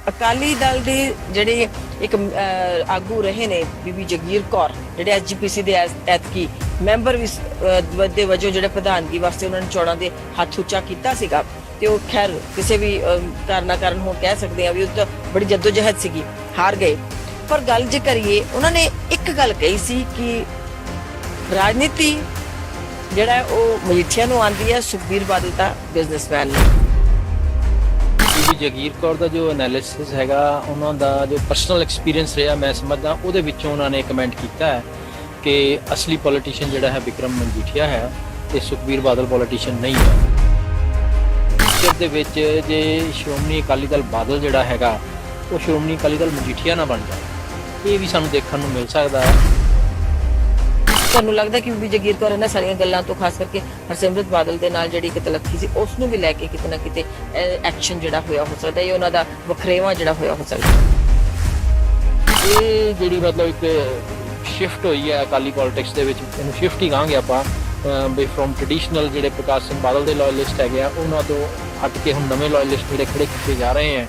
ਅਕਾਲੀ ਦਲ ਦੇ ਜਿਹੜੇ ਇੱਕ ਆਗੂ ਰਹੇ ਨੇ ਬੀਬੀ ਜਗੀਰ ਕੌਰ ਜਿਹੜੇ ਐਸਜੀਪੀਸੀ ਦੇ ਐਤਕੀ ਮੈਂਬਰ ਵੀ ਦੇ ਵਜੋਂ ਜਿਹੜੇ ਪ੍ਰਧਾਨਗੀ ਵਾਸਤੇ ਉਹਨਾਂ ਨੇ ਚੋਣਾਂ ਦੇ ਹੱਥ ਉੱਚਾ ਕੀਤਾ ਸੀਗਾ ਤੇ ਉਹ ਖੈਰ ਕਿਸੇ ਵੀ ਕਾਰਨ ਹੁਣ ਕਹਿ ਸਕਦੇ ਆ ਵੀ ਉਹ ਤਾਂ ਬੜੀ ਜਦੋਜਹਿਦ ਸੀਗੀ, ਹਾਰ ਗਏ। ਪਰ ਗੱਲ ਜੇ ਕਰੀਏ, ਉਹਨਾਂ ਨੇ ਇੱਕ ਗੱਲ ਕਹੀ ਸੀ ਕਿ ਰਾਜਨੀਤੀ ਜਿਹੜਾ ਉਹ ਮਜੀਠੀਆ ਨੂੰ ਆਂਦੀ ਹੈ, ਸੁਖਬੀਰ ਬਾਦਲ ਦਾ ਬਿਜ਼ਨਸਮੈਨ ਨੇ। ਬੀਬੀ ਜਗੀਰ ਕੌਰ ਦਾ ਜੋ ਐਨਾਲਿਸਿਸ ਹੈਗਾ, ਉਹਨਾਂ ਦਾ ਜੋ ਪਰਸਨਲ ਐਕਸਪੀਰੀਅੰਸ ਰਿਹਾ, ਮੈਂ ਸਮਝਦਾ ਉਹਦੇ ਵਿੱਚੋਂ ਉਹਨਾਂ ਨੇ ਕਮੈਂਟ ਕੀਤਾ ਹੈ ਕਿ ਅਸਲੀ ਪੋਲੀਟੀਸ਼ੀਅਨ ਜਿਹੜਾ ਹੈ ਵਿਕਰਮ ਮਜੀਠੀਆ ਹੈ ਤੇ ਸੁਖਬੀਰ ਬਾਦਲ ਪੋਲੀਟੀਸ਼ੀਅਨ ਨਹੀਂ ਹੈ। ਦੇ ਵਿੱਚ ਜੇ ਸ਼੍ਰੋਮਣੀ ਅਕਾਲੀ ਦਲ ਬਾਦਲ ਜਿਹੜਾ ਹੈਗਾ ਉਹ ਸ਼੍ਰੋਮਣੀ ਅਕਾਲੀ ਦਲ ਮਜੀਠੀਆ ਨਾ ਬਣ ਜਾਏ, ਇਹ ਵੀ ਸਾਨੂੰ ਦੇਖਣ ਨੂੰ ਮਿਲ ਸਕਦਾ ਹੈ। ਤੁਹਾਨੂੰ ਲੱਗਦਾ ਕਿ ਬੀਬੀ ਜਗੀਰ ਕੌਰ ਇਹਨਾਂ ਸਾਰੀਆਂ ਗੱਲਾਂ ਤੋਂ, ਖਾਸ ਕਰਕੇ ਹਰਸਿਮਰਤ ਬਾਦਲ ਦੇ ਨਾਲ ਜਿਹੜੀ ਇੱਕ ਤਲੱਕੀ ਸੀ, ਉਸ ਨੂੰ ਵੀ ਲੈ ਕੇ ਕਿਤੇ ਨਾ ਕਿਤੇ ਐਕਸ਼ਨ ਜਿਹੜਾ ਹੋਇਆ ਹੋ ਸਕਦਾ, ਇਹ ਉਹਨਾਂ ਦਾ ਵਖਰੇਵਾਂ ਜਿਹੜਾ ਹੋਇਆ ਹੋ ਸਕਦਾ? ਇਹ ਜਿਹੜੀ ਮਤਲਬ ਇੱਕ ਸ਼ਿਫਟ ਹੋਈ ਹੈ ਅਕਾਲੀ ਪੋਲਿਟਿਕਸ ਦੇ ਵਿੱਚ, ਇਹਨੂੰ ਸ਼ਿਫਟ ਹੀ ਕਹਾਂਗੇ ਆਪਾਂ ਵੀ ਫਰੋਮ ਟ੍ਰੈਡੀਸ਼ਨਲ ਜਿਹੜੇ ਪ੍ਰਕਾਸ਼ ਸਿੰਘ ਬਾਦਲ ਦੇ ਲਾਇਲਿਸਟ ਹੈਗੇ ਆ, ਉਹਨਾਂ ਤੋਂ ਹਟ ਕੇ ਹੁਣ ਨਵੇਂ ਲਾਇਲਿਸਟ ਜਿਹੜੇ ਖੜੇ ਕੀਤੇ ਜਾ ਰਹੇ ਹੈ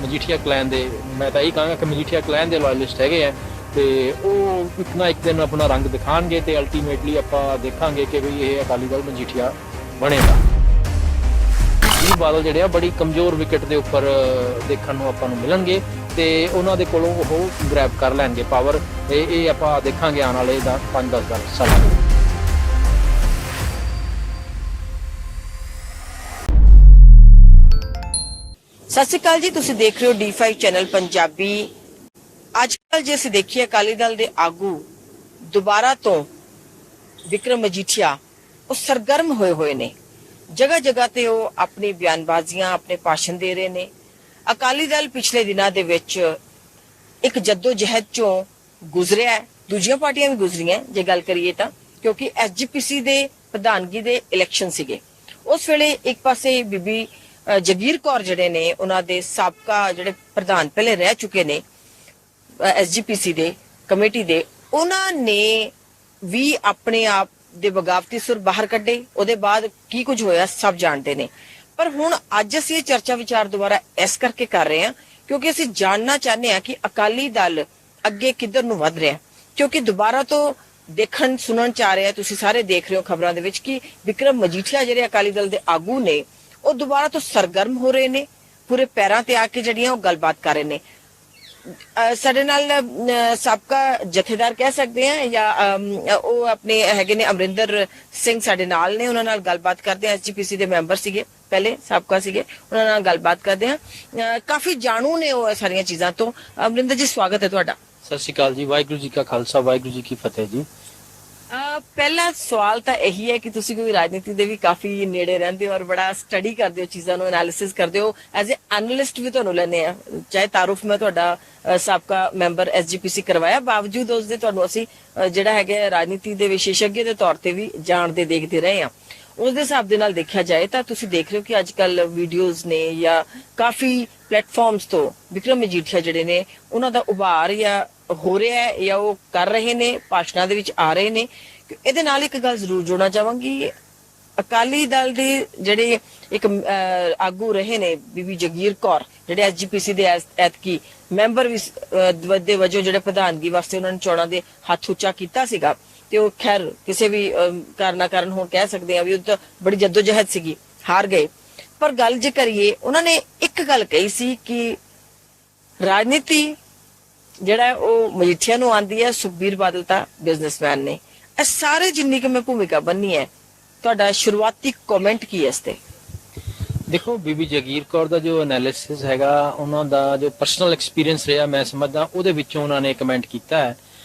ਮਜੀਠੀਆ ਕਲੈਨ ਦੇ। ਮੈਂ ਤਾਂ ਇਹ ਕਹਾਂਗਾ ਕਿ ਮਜੀਠੀਆ ਕਲੈਨ ਦੇ ਲਾਇਲਿਸਟ ਹੈਗੇ ਆ ਤੇ ਉਹ ਇੱਕ ਨਾ ਇੱਕ ਦਿਨ ਆਪਣਾ ਰੰਗ ਦਿਖਾਣਗੇ ਤੇ ਅਲਟੀਮੇਟਲੀ ਆਪਾਂ ਦੇਖਾਂਗੇ ਕਿ ਵੀ ਇਹ ਅਕਾਲੀ ਦਲ ਮਜੀਠੀਆ ਬਣੇਗਾ। ਇਹ ਬਾਦਲ ਜਿਹੜੇ ਆ ਬੜੀ ਕਮਜ਼ੋਰ ਵਿਕਟ ਦੇ ਉੱਪਰ ਦੇਖਣ ਨੂੰ ਆਪਾਂ ਨੂੰ ਮਿਲਣਗੇ ਤੇ ਉਹਨਾਂ ਦੇ ਕੋਲੋਂ ਉਹ ਗ੍ਰੈਬ ਕਰ ਲੈਣਗੇ ਪਾਵਰ। ਇਹ ਆਪਾਂ ਦੇਖਾਂਗੇ ਆਉਣ ਵਾਲੇ 5-10 ਸਾਲਾਂ ਦੇ। ਸਤਿ ਸ਼੍ਰੀ ਅਕਾਲ ਜੀ, ਤੁਸੀਂ ਦੇਖ ਰਹੇ ਹੋ D5 ਚੈਨਲ ਪੰਜਾਬੀ। ਅੱਜ ਕੱਲ ਜੇ ਅਸੀਂ ਦੇਖੀਏ, ਅਕਾਲੀ ਦਲ ਦੇ ਆਗੂ ਦੁਬਾਰਾ ਤੋਂ ਵਿਕਰਮ ਮਜੀਠੀਆ ਉਹ ਸਰਗਰਮ ਹੋਏ ਨੇ। ਜਗ੍ਹਾ ਜਗ੍ਹਾ ਤੇ ਉਹ ਆਪਣੀ ਬਿਆਨਬਾਜ਼ੀਆਂ, ਆਪਣੇ ਭਾਸ਼ਣ ਦੇ ਰਹੇ ਨੇ। ਅਕਾਲੀ ਦਲ ਪਿਛਲੇ ਦਿਨਾਂ ਦੇ ਵਿੱਚ ਇੱਕ ਜਦੋਜਹਿਦ ਚੋਂ ਗੁਜ਼ਰਿਆ, ਦੂਜੀਆਂ ਪਾਰਟੀਆਂ ਵੀ ਗੁਜ਼ਰੀਆਂ ਜੇ ਗੱਲ ਕਰੀਏ ਤਾਂ, ਕਿਉਂਕਿ ਐਸਜੀਪੀਸੀ ਦੇ ਪ੍ਰਧਾਨਗੀ ਦੇ ਇਲੈਕਸ਼ਨ ਸੀਗੇ। ਉਸ ਵੇਲੇ ਇੱਕ ਪਾਸੇ ਬੀਬੀ ਜਗੀਰ ਕੌਰ ਜਿਹੜੇ ਨੇ, ਉਹਨਾਂ ਦੇ ਸਾਬਕਾ ਜਿਹੜੇ ਪ੍ਰਧਾਨ ਪਹਿਲੇ ਰਹਿ ਚੁੱਕੇ ਨੇ ਐਸਜੀਪੀਸੀ ਦੇ ਕਮੇਟੀ ਦੇ, ਉਹਨਾਂ ਨੇ ਵੀ ਆਪਣੇ ਆਪ ਦੇ ਬਗਾਵਤੀ ਸੁਰ ਬਾਹਰ ਕੱਢੇ। ਉਹਦੇ ਬਾਅਦ ਕੀ ਕੁਝ ਹੋਇਆ ਸਭ ਜਾਣਦੇ ਨੇ। ਪਰ ਹੁਣ ਅੱਜ ਅਸੀਂ ਇਹ ਚਰਚਾ ਵਿਚਾਰ ਦੁਬਾਰਾ ਇਸ ਕਰਕੇ ਕਰ ਰਹੇ ਹਾਂ ਕਿਉਂਕਿ ਅਸੀਂ ਜਾਣਨਾ ਚਾਹੁੰਦੇ ਹਾਂ ਕਿ ਅਕਾਲੀ ਦਲ ਅੱਗੇ ਕਿੱਧਰ ਨੂੰ ਵੱਧ ਰਿਹਾ, ਕਿਉਂਕਿ ਦੁਬਾਰਾ ਤੋਂ ਦੇਖਣ ਸੁਣਨ ਚ ਆ ਰਿਹਾ, ਤੁਸੀਂ ਸਾਰੇ ਦੇਖ ਰਹੇ ਹੋ ਖਬਰਾਂ ਦੇ ਵਿੱਚ ਕਿ ਵਿਕਰਮ ਮਜੀਠੀਆ ਜਿਹੜੇ ਅਕਾਲੀ ਦਲ ਦੇ ਆਗੂ ਨੇ, ਉਹ ਦੁਬਾਰਾ ਤੋਂ ਸਰਗਰਮ ਹੋ ਰਹੇ ਨੇ, ਪੂਰੇ ਪੈਰਾਂ ਤੇ ਆ ਕੇ ਜਿਹੜੀਆਂ ਉਹ ਗੱਲਬਾਤ ਕਰ ਰਹੇ ਨੇ। ਸਾਡੇ ਨਾਲ ਸਾਬਕਾ ਜਥੇਦਾਰ ਕਹਿ ਸਕਦੇ ਆ ਜਾਂ ਉਹ ਆਪਣੇ ਹੈਗੇ ਨੇ ਅਮਰਿੰਦਰ ਸਿੰਘ ਸਾਡੇ ਨਾਲ ਨੇ, ਉਹਨਾਂ ਨਾਲ ਗੱਲਬਾਤ ਕਰਦੇ ਆ। ਐਸਜੀਪੀਸੀ ਦੇ ਮੈਂਬਰ ਸੀਗੇ ਪਹਿਲੇ, ਸਾਬਕਾ ਸੀਗੇ, ਉਹਨਾਂ ਨਾਲ ਗੱਲਬਾਤ ਕਰਦੇ ਆ। ਕਾਫੀ ਜਾਣੂ ਨੇ ਉਹ ਸਾਰੀਆਂ ਚੀਜ਼ਾਂ ਤੋਂ। ਅਮਰਿੰਦਰ ਜੀ, ਸਵਾਗਤ ਹੈ ਤੁਹਾਡਾ। ਸਤਿ ਸ਼੍ਰੀ ਅਕਾਲ ਜੀ। ਵਾਹਿਗੁਰੂ ਜੀ ਕਾ ਖਾਲਸਾ, ਵਾਹਿਗੁਰੂ ਜੀ ਕੀ ਫਤਿਹ ਜੀ। ਪਹਿਲਾ ਸਵਾਲ ਤਾਂ ਇਹੀ ਹੈ ਕਿ ਤੁਸੀਂ ਕੋਈ ਰਾਜਨੀਤੀ ਦੇ ਵੀ ਕਾਫੀ ਨੇੜੇ ਰਹਿੰਦੇ ਹੋ ਔਰ ਬੜਾ ਸਟੱਡੀ ਕਰਦੇ ਹੋ, ਚੀਜ਼ਾਂ ਨੂੰ ਐਨਾਲਿਸਿਸ ਕਰਦੇ ਹੋ। ਐਜ਼ ਏ ਐਨਲਿਸਟ ਵੀ ਤੁਹਾਨੂੰ ਲੈਨੇ ਆ, ਚਾਹੇ ਤਾਰੁਫ ਮੈਂ ਤੁਹਾਡਾ ਸਾਬਕਾ ਮੈਂਬਰ ਐਸਜੀਪੀਸੀ ਕਰਵਾਇਆ, ਬਾਵਜੂਦ ਉਸ ਦੇ ਤੁਹਾਨੂੰ ਅਸੀਂ ਜਿਹੜਾ ਹੈਗਾ ਰਾਜਨੀਤੀ ਦੇ ਵਿਸ਼ੇਸ਼ੱਗ ਦੇ ਤੌਰ ਤੇ ਵੀ ਜਾਣਦੇ ਦੇਖਦੇ ਰਹੇ ਆ। ਉਸ ਦੇ ਹਿਸਾਬ ਦੇ ਨਾਲ ਦੇਖਿਆ ਜਾਏ ਤਾਂ ਤੁਸੀਂ ਦੇਖ ਰਹੇ ਹੋ ਕਿ ਅੱਜ ਕੱਲ ਵੀਡੀਓਜ਼ ਨੇ ਜਾਂ ਕਾਫੀ ਪਲੇਟਫਾਰਮਸ ਤੋਂ ਵਿਕਰਮ ਮਜੀਠੀਆ ਜਿਹੜੇ ਨੇ ਉਹਨਾਂ ਦਾ ਉਭਾਰ ਜਾਂ ਹੋ ਰਿਹਾ ਹੈ ਜਾਂ ਉਹ ਕਰ ਰਹੇ ਨੇ, ਭਾਸ਼ਣਾਂ ਦੇ ਵਿੱਚ ਆ ਰਹੇ ਨੇ। ਇਹਦੇ ਨਾਲ ਇੱਕ ਗੱਲ ਜ਼ਰੂਰ ਜੋੜਨਾ ਚਾਹਾਂਗੀ, ਅਕਾਲੀ ਦਲ ਦੇ ਜਿਹੜੇ ਇੱਕ ਆਗੂ ਰਹੇ ਨੇ ਬੀਬੀ ਜਗੀਰ ਕੌਰ ਜਿਹੜੇ ਐਸਜੀਪੀਸੀ ਦੇ ਐਤਕੀ ਮੈਂਬਰ ਵੀ ਦੇ ਵਜੋਂ ਜਿਹੜੇ ਪ੍ਰਧਾਨਗੀ ਵਾਸਤੇ ਉਹਨਾਂ ਨੇ ਚੋਣਾਂ ਦੇ ਹੱਥ ਉੱਚਾ ਕੀਤਾ ਸੀਗਾ ਤੇ ਉਹ ਖੈਰ ਕਿਸੇ ਵੀ ਕਾਰਨ ਹੁਣ ਕਹਿ ਸਕਦੇ ਆ ਵੀ ਉਹ ਤਾਂ ਬੜੀ ਜਦੋਜਹਿਦ ਸੀਗੀ, ਹਾਰ ਗਏ। ਪਰ ਗੱਲ ਜੇ ਕਰੀਏ, ਉਹਨਾਂ ਨੇ ਇੱਕ ਗੱਲ ਕਹੀ ਸੀ ਕਿ ਰਾਜਨੀਤੀ ਜਿਹੜਾ ਉਹ ਮਜੀਠੀਆ ਨੂੰ ਆਂਦੀ ਹੈ, ਸੁਖਬੀਰ ਬਾਦਲ ਤਾਂ ਬਿਜ਼ਨਸਮੈਨ ਨੇ। ਇਹ ਸਾਰੇ ਜਿੰਨੀ ਕਿ ਮੈਂ ਭੂਮਿਕਾ ਬੰਨੀ ਹੈ, ਤੁਹਾਡਾ ਸ਼ੁਰੂਆਤੀ ਕਮੈਂਟ ਕੀ ਹੈ ਇਸ ਤੇ? ਦੇਖੋ, ਬੀਬੀ ਜਗੀਰ ਕੌਰ ਦਾ ਜੋ ਐਨਾਲਿਸਿਸ ਹੈਗਾ, ਉਹਨਾਂ ਦਾ ਜੋ ਪਰਸਨਲ ਐਕਸਪੀਰੀਅੰਸ ਰਿਹਾ, ਮੈਂ ਸਮਝਦਾ ਉਹਦੇ ਵਿੱਚੋਂ ਉਹਨਾਂ ਨੇ ਕਮੈਂਟ ਕੀਤਾ ਹੈ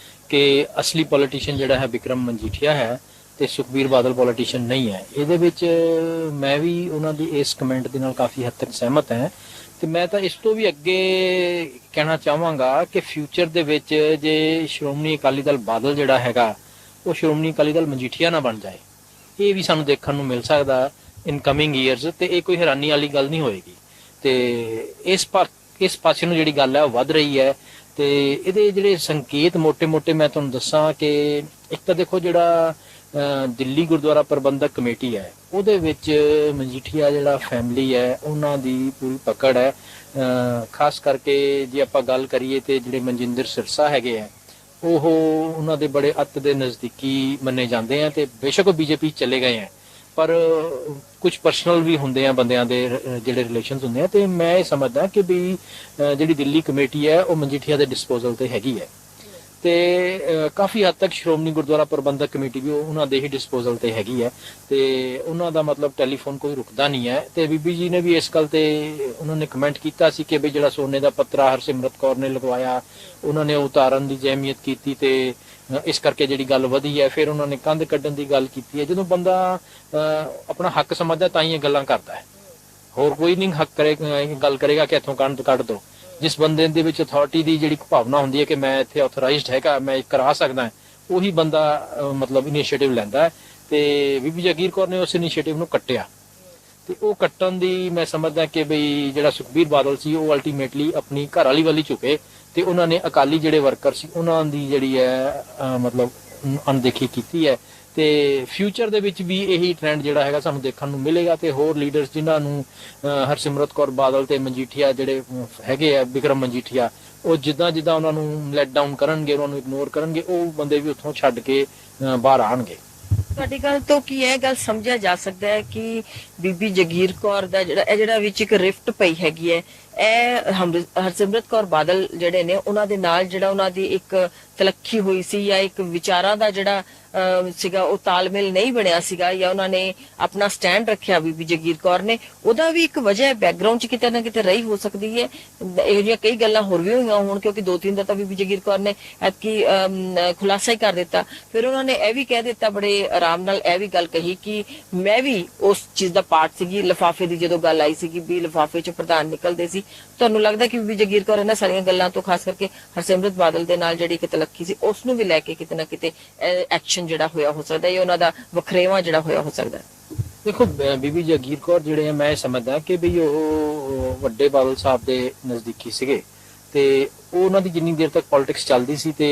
ਕਿ ਅਸਲੀ ਪੋਲੀਟੀਸ਼ੀਅਨ ਜਿਹੜਾ ਹੈ ਵਿਕਰਮ ਮਜੀਠੀਆ ਹੈ ਤੇ ਸੁਖਬੀਰ ਬਾਦਲ ਪੋਲੀਟੀਸ਼ੀਅਨ ਨਹੀਂ ਹੈ। ਇਹਦੇ ਵਿੱਚ ਮੈਂ ਵੀ ਉਹਨਾਂ ਦੀ ਇਸ ਕਮੈਂਟ ਦੇ ਨਾਲ ਕਾਫੀ ਹੱਦ ਤੱਕ ਸਹਿਮਤ ਹਾਂ ਤੇ ਮੈਂ ਤਾਂ ਇਸ ਤੋਂ ਵੀ ਅੱਗੇ ਕਹਿਣਾ ਚਾਹਾਂਗਾ ਕਿ ਫਿਊਚਰ ਦੇ ਵਿੱਚ ਜੇ ਸ਼੍ਰੋਮਣੀ ਅਕਾਲੀ ਦਲ ਬਾਦਲ ਜਿਹੜਾ ਹੈਗਾ ਉਹ ਸ਼੍ਰੋਮਣੀ ਅਕਾਲੀ ਦਲ ਮਜੀਠੀਆ ਨਾ ਬਣ ਜਾਏ, ਇਹ ਵੀ ਸਾਨੂੰ ਦੇਖਣ ਨੂੰ ਮਿਲ ਸਕਦਾ ਇਨ ਕਮਿੰਗ ਈਅਰਸ, ਤੇ ਇਹ ਕੋਈ ਹੈਰਾਨੀ ਵਾਲੀ ਗੱਲ ਨਹੀਂ ਹੋਏਗੀ। ਤੇ ਇਸ ਪਾਸੇ ਨੂੰ ਜਿਹੜੀ ਗੱਲ ਹੈ ਉਹ ਵੱਧ ਰਹੀ ਹੈ ਤੇ ਇਹਦੇ ਜਿਹੜੇ ਸੰਕੇਤ ਮੋٹے-ਮੋٹے ਮੈਂ ਤੁਹਾਨੂੰ ਦੱਸਾਂ ਕਿ ਇੱਕ ਤਾਂ ਦੇਖੋ ਜਿਹੜਾ ਦਿੱਲੀ ਗੁਰਦੁਆਰਾ ਪ੍ਰਬੰਧਕ ਕਮੇਟੀ ਹੈ ਉਹਦੇ ਵਿੱਚ ਮਜੀਠੀਆ ਜਿਹੜਾ ਫੈਮਿਲੀ ਹੈ ਉਹਨਾਂ ਦੀ ਪੂਰੀ ਪਕੜ ਹੈ। ਖਾਸ ਕਰਕੇ ਜੇ ਆਪਾਂ ਗੱਲ ਕਰੀਏ ਤੇ ਜਿਹੜੇ ਮਨਜਿੰਦਰ ਸਿਰਸਾ ਹੈਗੇ ਆ ਉਹ ਉਹਨਾਂ ਦੇ ਬੜੇ ਅੱਤ ਦੇ ਨਜ਼ਦੀਕੀ ਮੰਨੇ ਜਾਂਦੇ ਆ ਤੇ ਬੇਸ਼ੱਕ ਉਹ ਬੀਜੇਪੀ ਚਲੇ ਗਏ ਆ ਪਰ ਕੁਝ ਪਰਸਨਲ ਵੀ ਹੁੰਦੇ ਆ ਬੰਦਿਆਂ ਦੇ ਜਿਹੜੇ ਰਿਲੇਸ਼ਨਸ ਹੁੰਦੇ ਆ ਤੇ ਮੈਂ ਇਹ ਸਮਝਦਾ ਕਿ ਵੀ ਜਿਹੜੀ ਦਿੱਲੀ ਕਮੇਟੀ ਹੈ ਉਹ ਮਜੀਠੀਆ ਦੇ ਡਿਸਪੋਜ਼ਲ ਤੇ ਹੈਗੀ ਹੈ ਤੇ ਕਾਫੀ ਹੱਦ ਤੱਕ ਸ਼੍ਰੋਮਣੀ ਗੁਰਦੁਆਰਾ ਪ੍ਰਬੰਧਕ ਕਮੇਟੀ ਵੀ ਉਹਨਾਂ ਦੇ ਹੀ ਡਿਸਪੋਜ਼ਲ ਤੇ ਹੈਗੀ ਹੈ ਤੇ ਉਹਨਾਂ ਦਾ ਮਤਲਬ ਟੈਲੀਫੋਨ ਕੋਈ ਰੁਕਦਾ ਨਹੀਂ ਹੈ ਤੇ ਬੀਬੀ ਜੀ ਨੇ ਵੀ ਇਸ ਗੱਲ ਤੇ ਉਹਨਾਂ ਨੇ ਕਮੈਂਟ ਕੀਤਾ ਸੀ ਕਿ ਵੀ ਜਿਹੜਾ ਸੋਨੇ ਦਾ ਪੱਤਰਾ ਹਰਸਿਮਰਤ ਕੌਰ ਨੇ ਲਗਵਾਇਆ ਉਹਨਾਂ ਨੇ ਉਤਾਰਨ ਦੀ ਜਹਿਮੀਅਤ ਕੀਤੀ ਤੇ ਇਸ ਕਰਕੇ ਜਿਹੜੀ ਗੱਲ ਵਧੀ ਹੈ। ਫਿਰ ਉਹਨਾਂ ਨੇ ਕੰਧ ਕੱਢਣ ਦੀ ਗੱਲ ਕੀਤੀ ਹੈ। ਜਦੋਂ ਬੰਦਾ ਆਪਣਾ ਹੱਕ ਸਮਝਦਾ ਤਾਂ ਹੀ ਇਹ ਗੱਲਾਂ ਕਰਦਾ ਹੈ, ਹੋਰ ਕੋਈ ਨਹੀਂ ਹੱਕ ਗੱਲ ਕਰੇਗਾ ਕਿ ਇੱਥੋਂ ਕੰਧ ਕੱਢ ਦੋ। ਜਿਸ ਬੰਦੇ ਦੇ ਵਿੱਚ ਅਥਾਰਟੀ ਦੀ ਜਿਹੜੀ ਭਾਵਨਾ ਹੁੰਦੀ ਹੈ ਕਿ ਮੈਂ ਇੱਥੇ ਆਥੋਰਾਈਜ਼ਡ ਹੈਗਾ ਮੈਂ ਕਰਾ ਸਕਦਾ ਉਹੀ ਬੰਦਾ ਮਤਲਬ ਇਨੀਸ਼ੀਏਟਿਵ ਲੈਂਦਾ ਹੈ ਤੇ ਬੀਬੀ ਜਗੀਰ ਕੌਰ ਨੇ ਉਸ ਇਨੀਸ਼ੀਏਟਿਵ ਨੂੰ ਕੱਟਿਆ ਤੇ ਉਹ ਕੱਟਣ ਦੀ ਮੈਂ ਸਮਝਦਾ ਕਿ ਬਈ ਜਿਹੜਾ ਸੁਖਬੀਰ ਬਾਦਲ ਸੀ ਉਹ ਅਲਟੀਮੇਟਲੀ ਆਪਣੀ ਘਰ ਵਾਲੀ ਵੱਲ ਝੁਕੇ ਤੇ ਉਹਨਾਂ ਨੇ ਅਕਾਲੀ ਜਿਹੜੇ ਵਰਕਰ ਸੀ ਉਹਨਾਂ ਦੀ ਜਿਹੜੀ ਹੈ ਮਤਲਬ ਅਣਦੇਖੀ ਕੀਤੀ ਹੈ ਤੇ ਫਿਊਚਰ ਦੇ ਵਿੱਚ ਵੀ ਇਹੀ ਟ੍ਰੈਂਡ ਜਿਹੜਾ ਹੈਗਾ ਸਾਨੂੰ ਦੇਖਣ ਨੂੰ ਮਿਲੇਗਾ ਤੇ ਹੋਰ ਲੀਡਰਸ ਜਿਨ੍ਹਾਂ ਨੂੰ ਹਰਸਿਮਰਤ ਕੌਰ ਬਾਦਲ ਤੇ ਮਜੀਠੀਆ ਜਿਹੜੇ ਹੈਗੇ ਆ ਵਿਕਰਮ ਮਜੀਠੀਆ ਉਹ ਜਿੱਦਾਂ ਜਿੱਦਾਂ ਉਹਨਾਂ ਨੂੰ ਲੈਟ ਡਾਊਨ ਕਰਨਗੇ ਉਹਨਾਂ ਨੂੰ ਇਗਨੋਰ ਕਰਨਗੇ ਉਹ ਬੰਦੇ ਵੀ ਉੱਥੋਂ ਛੱਡ ਕੇ ਬਾਹਰ ਆਣਗੇ। ਤੁਹਾਡੀ ਗੱਲ ਤੋਂ ਕੀ ਇਹ ਗੱਲ ਸਮਝਿਆ ਜਾ ਸਕਦਾ ਹੈ ਕਿ ਬੀਬੀ ਜਗੀਰ ਕੌਰ ਦਾ ਜਿਹੜਾ ਵਿੱਚ ਇੱਕ ਰਿਫਟ ਪਈ ਹੈਗੀ ਹੈ ਇਹ ਹਰਸਿਮਰਤ ਕੌਰ ਬਾਦਲ ਜਿਹੜੇ ਨੇ ਉਹਨਾਂ ਦੇ ਨਾਲ ਜਿਹੜਾ ਉਹਨਾਂ ਦੀ ਇੱਕ ਤਲੱਖੀ ਹੋਈ ਸੀ ਜਾਂ ਇੱਕ ਵਿਚਾਰਾਂ ਦਾ ਜਿਹੜਾ ਸੀਗਾ ਉਹ ਤਾਲਮੇਲ ਨਹੀਂ ਬਣਿਆ ਸੀਗਾ ਜਾਂ ਉਹਨਾਂ ਨੇ ਆਪਣਾ ਸਟੈਂਡ ਰੱਖਿਆ ਬੀਬੀ ਜਗੀਰ ਕੌਰ ਨੇ ਉਹਦਾ ਵੀ ਇੱਕ ਵਜ੍ਹਾ ਬੈਕਗ੍ਰਾਉਂਡ 'ਚ ਕਿਤੇ ਨਾ ਕਿਤੇ ਰਹੀ ਹੋ ਸਕਦੀ ਹੈ। ਇਹੋ ਜਿਹੀਆਂ ਕਈ ਗੱਲਾਂ ਹੋਰ ਵੀ ਹੋਈਆਂ ਹੋਣ ਕਿਉਂਕਿ 2-3 ਦਾ ਤਾਂ ਬੀਬੀ ਜਗੀਰ ਕੌਰ ਨੇ ਐਤਕੀ ਖੁਲਾਸਾ ਹੀ ਕਰ ਦਿੱਤਾ। ਫਿਰ ਉਹਨਾਂ ਨੇ ਇਹ ਵੀ ਕਹਿ ਦਿੱਤਾ ਬੜੇ ਆਰਾਮ ਨਾਲ ਇਹ ਵੀ ਗੱਲ ਕਹੀ ਕਿ ਮੈਂ ਵੀ ਉਸ ਚੀਜ਼ ਦਾ ਪਾਰਟ ਸੀਗੀ। ਲਿਫਾਫੇ ਦੀ ਜਦੋਂ ਗੱਲ ਆਈ ਸੀਗੀ ਵੀ ਲਿਫਾਫੇ 'ਚ ਪ੍ਰਧਾਨ ਨਿਕਲਦੇ ਸੀ ਤੁਹਾਨੂੰ ਲੱਗਦਾ ਕਿ ਬੀਬੀ ਜਗੀਰ ਕੌਰ ਇਹਨਾਂ ਸਾਰੀਆਂ ਗੱਲਾਂ ਤੋਂ ਖਾਸ ਕਰਕੇ ਹਰਸਿਮਰਤ ਬਾਦਲ ਦੇ ਨਾਲ ਜਿਹੜੀ ਇੱਕ ਤਲੱਕੀ ਸੀ ਉਸ ਨੂੰ ਵੀ ਲੈ ਕੇ ਕਿਤੇ ਨਾ ਕਿਤੇ ਐਕਸ਼ਨ ਜਿਹੜਾ ਹੋਇਆ ਹੋ ਸਕਦਾ ਹੈ ਉਹਨਾਂ ਦਾ ਵਖਰੇਵਾਂ ਜਿਹੜਾ ਹੋਇਆ ਹੋ ਸਕਦਾ ਹੈ। ਦੇਖੋ ਬੀਬੀ ਜਗੀਰ ਕੌਰ ਜਿਹੜੇ ਆ ਮੈਂ ਸਮਝਦਾ ਕਿ ਵੀ ਉਹ ਵੱਡੇ ਬਾਦਲ ਸਾਹਿਬ ਦੇ ਨਜ਼ਦੀਕੀ ਸੀਗੇ ਤੇ ਉਹਨਾਂ ਦੀ ਜਿੰਨੀ ਦੇਰ ਤੱਕ ਪੋਲਿਟਿਕਸ ਚੱਲਦੀ ਸੀ ਤੇ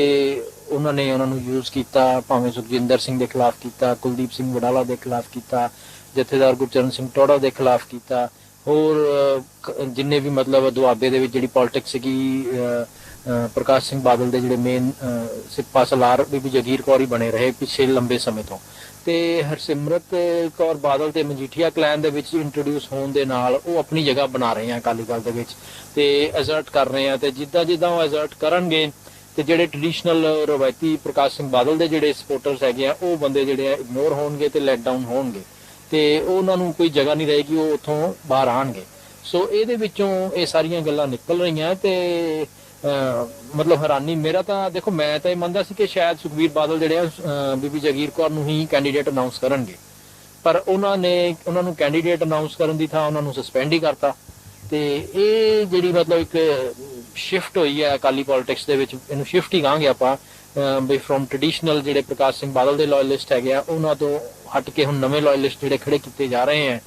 ਉਹਨਾਂ ਨੇ ਉਹਨਾਂ ਨੂੰ ਯੂਜ਼ ਕੀਤਾ ਭਾਵੇਂ ਸੁਖਜਿੰਦਰ ਸਿੰਘ ਦੇ ਖਿਲਾਫ ਕੀਤਾ ਕੁਲਦੀਪ ਸਿੰਘ ਵਡਾਲਾ ਦੇ ਖਿਲਾਫ ਕੀਤਾ ਜਥੇਦਾਰ ਗੁਰਚਰਨ ਸਿੰਘ ਟੋੜਾ ਦੇ ਖਿਲਾਫ ਕੀਤਾ ਹੋਰ ਜਿੰਨੇ ਵੀ ਮਤਲਬ ਦੁਆਬੇ ਦੇ ਵਿੱਚ ਜਿਹੜੀ ਪੋਲਿਟਿਕਸ ਸੀਗੀ ਪ੍ਰਕਾਸ਼ ਸਿੰਘ ਬਾਦਲ ਦੇ ਜਿਹੜੇ ਮੇਨ ਸਿਪਾ ਸਲਾਰ ਬੀਬੀ ਜਗੀਰ ਕੌਰ ਹੀ ਬਣੇ ਰਹੇ ਪਿਛਲੇ ਲੰਬੇ ਸਮੇਂ ਤੋਂ ਤੇ ਹਰਸਿਮਰਤ ਕੌਰ ਬਾਦਲ ਤੇ ਮਜੀਠੀਆ ਕਲੈਨ ਦੇ ਵਿੱਚ ਇੰਟਰੋਡਿਊਸ ਹੋਣ ਦੇ ਨਾਲ ਉਹ ਆਪਣੀ ਜਗ੍ਹਾ ਬਣਾ ਰਹੇ ਆ ਅਕਾਲੀ ਦਲ ਦੇ ਵਿੱਚ ਤੇ ਐਜ਼ਰਟ ਕਰ ਰਹੇ ਆ ਤੇ ਜਿੱਦਾਂ ਜਿੱਦਾਂ ਉਹ ਐਜ਼ਰਟ ਕਰਨਗੇ ਤੇ ਜਿਹੜੇ ਟ੍ਰੈਡੀਸ਼ਨਲ ਰਵਾਇਤੀ ਪ੍ਰਕਾਸ਼ ਸਿੰਘ ਬਾਦਲ ਦੇ ਜਿਹੜੇ ਸਪੋਰਟਰਸ ਹੈਗੇ ਆ ਉਹ ਬੰਦੇ ਜਿਹੜੇ ਆ ਇਗਨੋਰ ਹੋਣਗੇ ਤੇ ਲੈਟ ਡਾਊਨ ਹੋਣਗੇ ਤੇ ਉਹਨਾਂ ਨੂੰ ਕੋਈ ਜਗ੍ਹਾ ਨਹੀਂ ਰਹੇਗੀ ਉਹ ਉੱਥੋਂ ਬਾਹਰ ਆਣਗੇ। ਸੋ ਇਹਦੇ ਵਿੱਚੋਂ ਇਹ ਸਾਰੀਆਂ ਗੱਲਾਂ ਨਿਕਲ ਰਹੀਆਂ ਤੇ ਮਤਲਬ ਹੈਰਾਨੀ ਮੇਰਾ ਤਾਂ ਦੇਖੋ ਮੈਂ ਤਾਂ ਇਹ ਮੰਨਦਾ ਸੀ ਕਿ ਸ਼ਾਇਦ ਸੁਖਬੀਰ ਬਾਦਲ ਜਿਹੜੇ ਆ ਬੀਬੀ ਜਗੀਰ ਕੌਰ ਨੂੰ ਹੀ ਕੈਂਡੀਡੇਟ ਅਨਾਉਂਸ ਕਰਨਗੇ ਪਰ ਉਹਨਾਂ ਨੂੰ ਕੈਂਡੀਡੇਟ ਅਨਾਉਂਸ ਕਰਨ ਦੀ ਥਾਂ ਉਹਨਾਂ ਨੂੰ ਸਸਪੈਂਡ ਹੀ ਕਰਤਾ ਤੇ ਇਹ ਜਿਹੜੀ ਮਤਲਬ ਇੱਕ ਸ਼ਿਫਟ ਹੋਈ ਹੈ ਅਕਾਲੀ ਪੋਲਿਟਿਕਸ ਦੇ ਵਿੱਚ ਇਹਨੂੰ ਸ਼ਿਫਟ ਹੀ ਕਹਾਂਗੇ ਆਪਾਂ ਵੀ ਫਰੋਮ ਟ੍ਰੈਡੀਸ਼ਨਲ ਜਿਹੜੇ ਪ੍ਰਕਾਸ਼ ਸਿੰਘ ਬਾਦਲ ਦੇ ਲਾਇਲਿਸਟ ਹੈਗੇ ਆ ਉਹਨਾਂ ਤੋਂ ਹਟ ਕੇ ਹੁਣ ਨਵੇਂ ਲਾਇਲਿਸਟ ਜਿਹੜੇ ਖੜੇ ਕੀਤੇ ਜਾ ਰਹੇ ਆ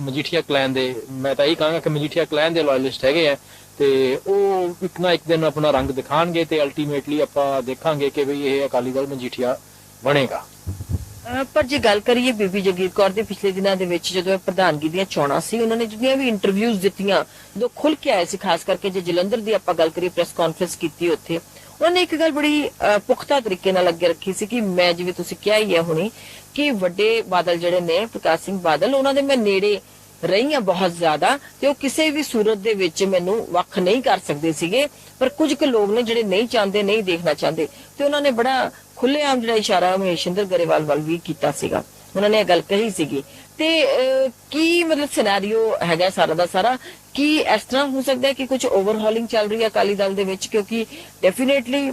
ਮਜੀਠੀਆ ਕਲੈਨ ਦੇ ਮੈਂ ਤਾਂ ਇਹ ਕਹਾਂਗਾ ਕਿ ਮਜੀਠੀਆ ਕਲੈਨ ਦੇ ਲਾਇਲਿਸਟ ਹੈਗੇ ਆ ਤੇ ਉਹ ਇੱਕ ਨਾ ਇੱਕ ਦਿਨ ਆਪਣਾ ਰੰਗ ਦਿਖਾਣਗੇ ਤੇ ਅਲਟੀਮੇਟਲੀ ਆਪਾਂ ਦੇਖਾਂਗੇ ਕਿ ਵੀ ਇਹ ਅਕਾਲੀ ਦਲ ਮਜੀਠੀਆ ਬਣੇਗਾ। ਪਰ ਜੇ ਗੱਲ ਕਰੀਏ ਬੀਬੀ ਜਗੀਰ ਕੌਰ ਦੇ ਪਿਛਲੇ ਦਿਨਾਂ ਦੇ ਵਿੱਚ ਜਦੋਂ ਇਹ ਪ੍ਰਧਾਨਗੀ ਦੀਆਂ ਚੋਣਾਂ ਸੀ ਉਹਨਾਂ ਨੇ ਜਿੰਨੀਆਂ ਵੀ ਇੰਟਰਵਿਊਜ਼ ਦਿੱਤੀਆਂ ਜਦੋਂ ਖੁੱਲ ਕੇ ਆਏ ਸੀ ਖਾਸ ਕਰਕੇ ਜੇ ਜਲੰਧਰ ਦੀ ਆਪਾਂ ਗੱਲ ਕਰੀਏ ਪ੍ਰੈਸ ਕਾਨਫਰੰਸ ਕੀਤੀ ਉੱਥੇ ਉਹਨਾਂ ਨੇ ਇੱਕ ਗੱਲ ਬੜੀ ਪੁਖਤਾ ਤਰੀਕੇ ਨਾਲ ਅੱਗੇ ਰੱਖੀ ਸੀ ਕਿ ਮੈਂ ਜਿਵੇਂ ਤੁਸੀਂ ਕਿਹਾ ਹੀ ਹੈ ਹੁਣੀ ਕਿ ਵੱਡੇ ਬਾਦਲ ਜਿਹੜੇ ਨੇ ਪ੍ਰਕਾਸ਼ ਸਿੰਘ ਬਾਦਲ ਉਹਨਾਂ ਦੇ ਮੈਂ ਨੇੜੇ ਰਹੀ ਆ ਬਹੁਤ ਜ਼ਿਆਦਾ ਤੇ ਉਹ ਕਿਸੇ ਵੀ ਸੂਰਤ ਦੇ ਵਿੱਚ ਮੈਨੂੰ ਵੱਖ ਨਹੀਂ ਕਰ ਸਕਦੇ ਸੀਗੇ ਪਰ ਕੁਝ ਕੁ ਲੋਕ ਨੇ ਜਿਹੜੇ ਨਹੀਂ ਚਾਹੁੰਦੇ ਨਹੀਂ ਦੇਖਣਾ ਚਾਹੁੰਦੇ ਤੇ ਉਹਨਾਂ ਨੇ ਬੜਾ ਖੁੱਲ੍ਹੇਆਮ ਜਿਹੜਾ ਇਸ਼ਾਰਾ ਮਹੇਸ਼ਿੰਦਰ ਗਰੇਵਾਲ ਵੱਲ ਵੀ ਕੀਤਾ ਸੀਗਾ ਉਹਨਾਂ ਨੇ ਇਹ ਗੱਲ ਕਹੀ ਸੀਗੀ ਤੇ ਕੀ ਮਤਲਬ ਸਿਨੈਰੀਓ ਹੈਗਾ ਸਾਰਾ ਦਾ ਸਾਰਾ ਕੀ ਇਸ ਤਰ੍ਹਾਂ ਹੋ ਸਕਦਾ ਹੈ ਕਿ ਕੁਝ ਓਵਰਹਾਲਿੰਗ ਚੱਲ ਰਹੀ ਹੈ ਅਕਾਲੀ ਦਲ ਦੇ ਵਿੱਚ ਕਿਉਂਕਿ ਡੈਫੀਨੇਟਲੀ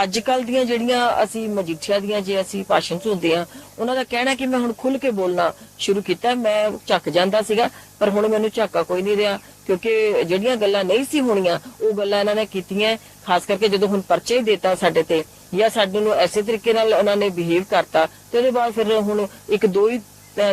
ਅੱਜ ਕੱਲ ਦੀਆਂ ਜਿਹੜੀਆਂ ਅਸੀਂ ਮਜੀਠੀਆ ਦੀਆਂ ਜੇ ਅਸੀਂ ਭਾਸ਼ਣ ਸੁਣਦੇ ਆ ਉਹਨਾਂ ਦਾ ਕਹਿਣਾ ਕਿ ਮੈਂ ਹੁਣ ਖੁੱਲ ਕੇ ਬੋਲਣਾ ਸ਼ੁਰੂ ਕੀਤਾ ਮੈਂ ਝੱਕ ਜਾਂਦਾ ਸੀਗਾ ਪਰ ਹੁਣ ਮੈਨੂੰ ਝਾਕਾ ਕੋਈ ਨਹੀਂ ਰਿਹਾ ਕਿਉਂਕਿ ਜਿਹੜੀਆਂ ਗੱਲਾਂ ਨਹੀਂ ਸੀ ਹੋਣੀਆਂ ਉਹ ਗੱਲਾਂ ਇਹਨਾਂ ਨੇ ਕੀਤੀਆਂ ਖਾਸ ਕਰਕੇ ਜਦੋਂ ਹੁਣ ਪਰਚੇ ਹੀ ਦਿੱਤਾ ਸਾਡੇ ਤੇ ਜਾਂ ਸਾਡੇ ਨੂੰ ਐਸੇ ਤਰੀਕੇ ਨਾਲ ਉਹਨਾਂ ਨੇ ਬਿਹੇਵ ਕਰਤਾ ਤੇ ਉਹਦੇ ਬਾਅਦ ਫਿਰ ਹੁਣ ਇੱਕ ਦੋ ਹੀ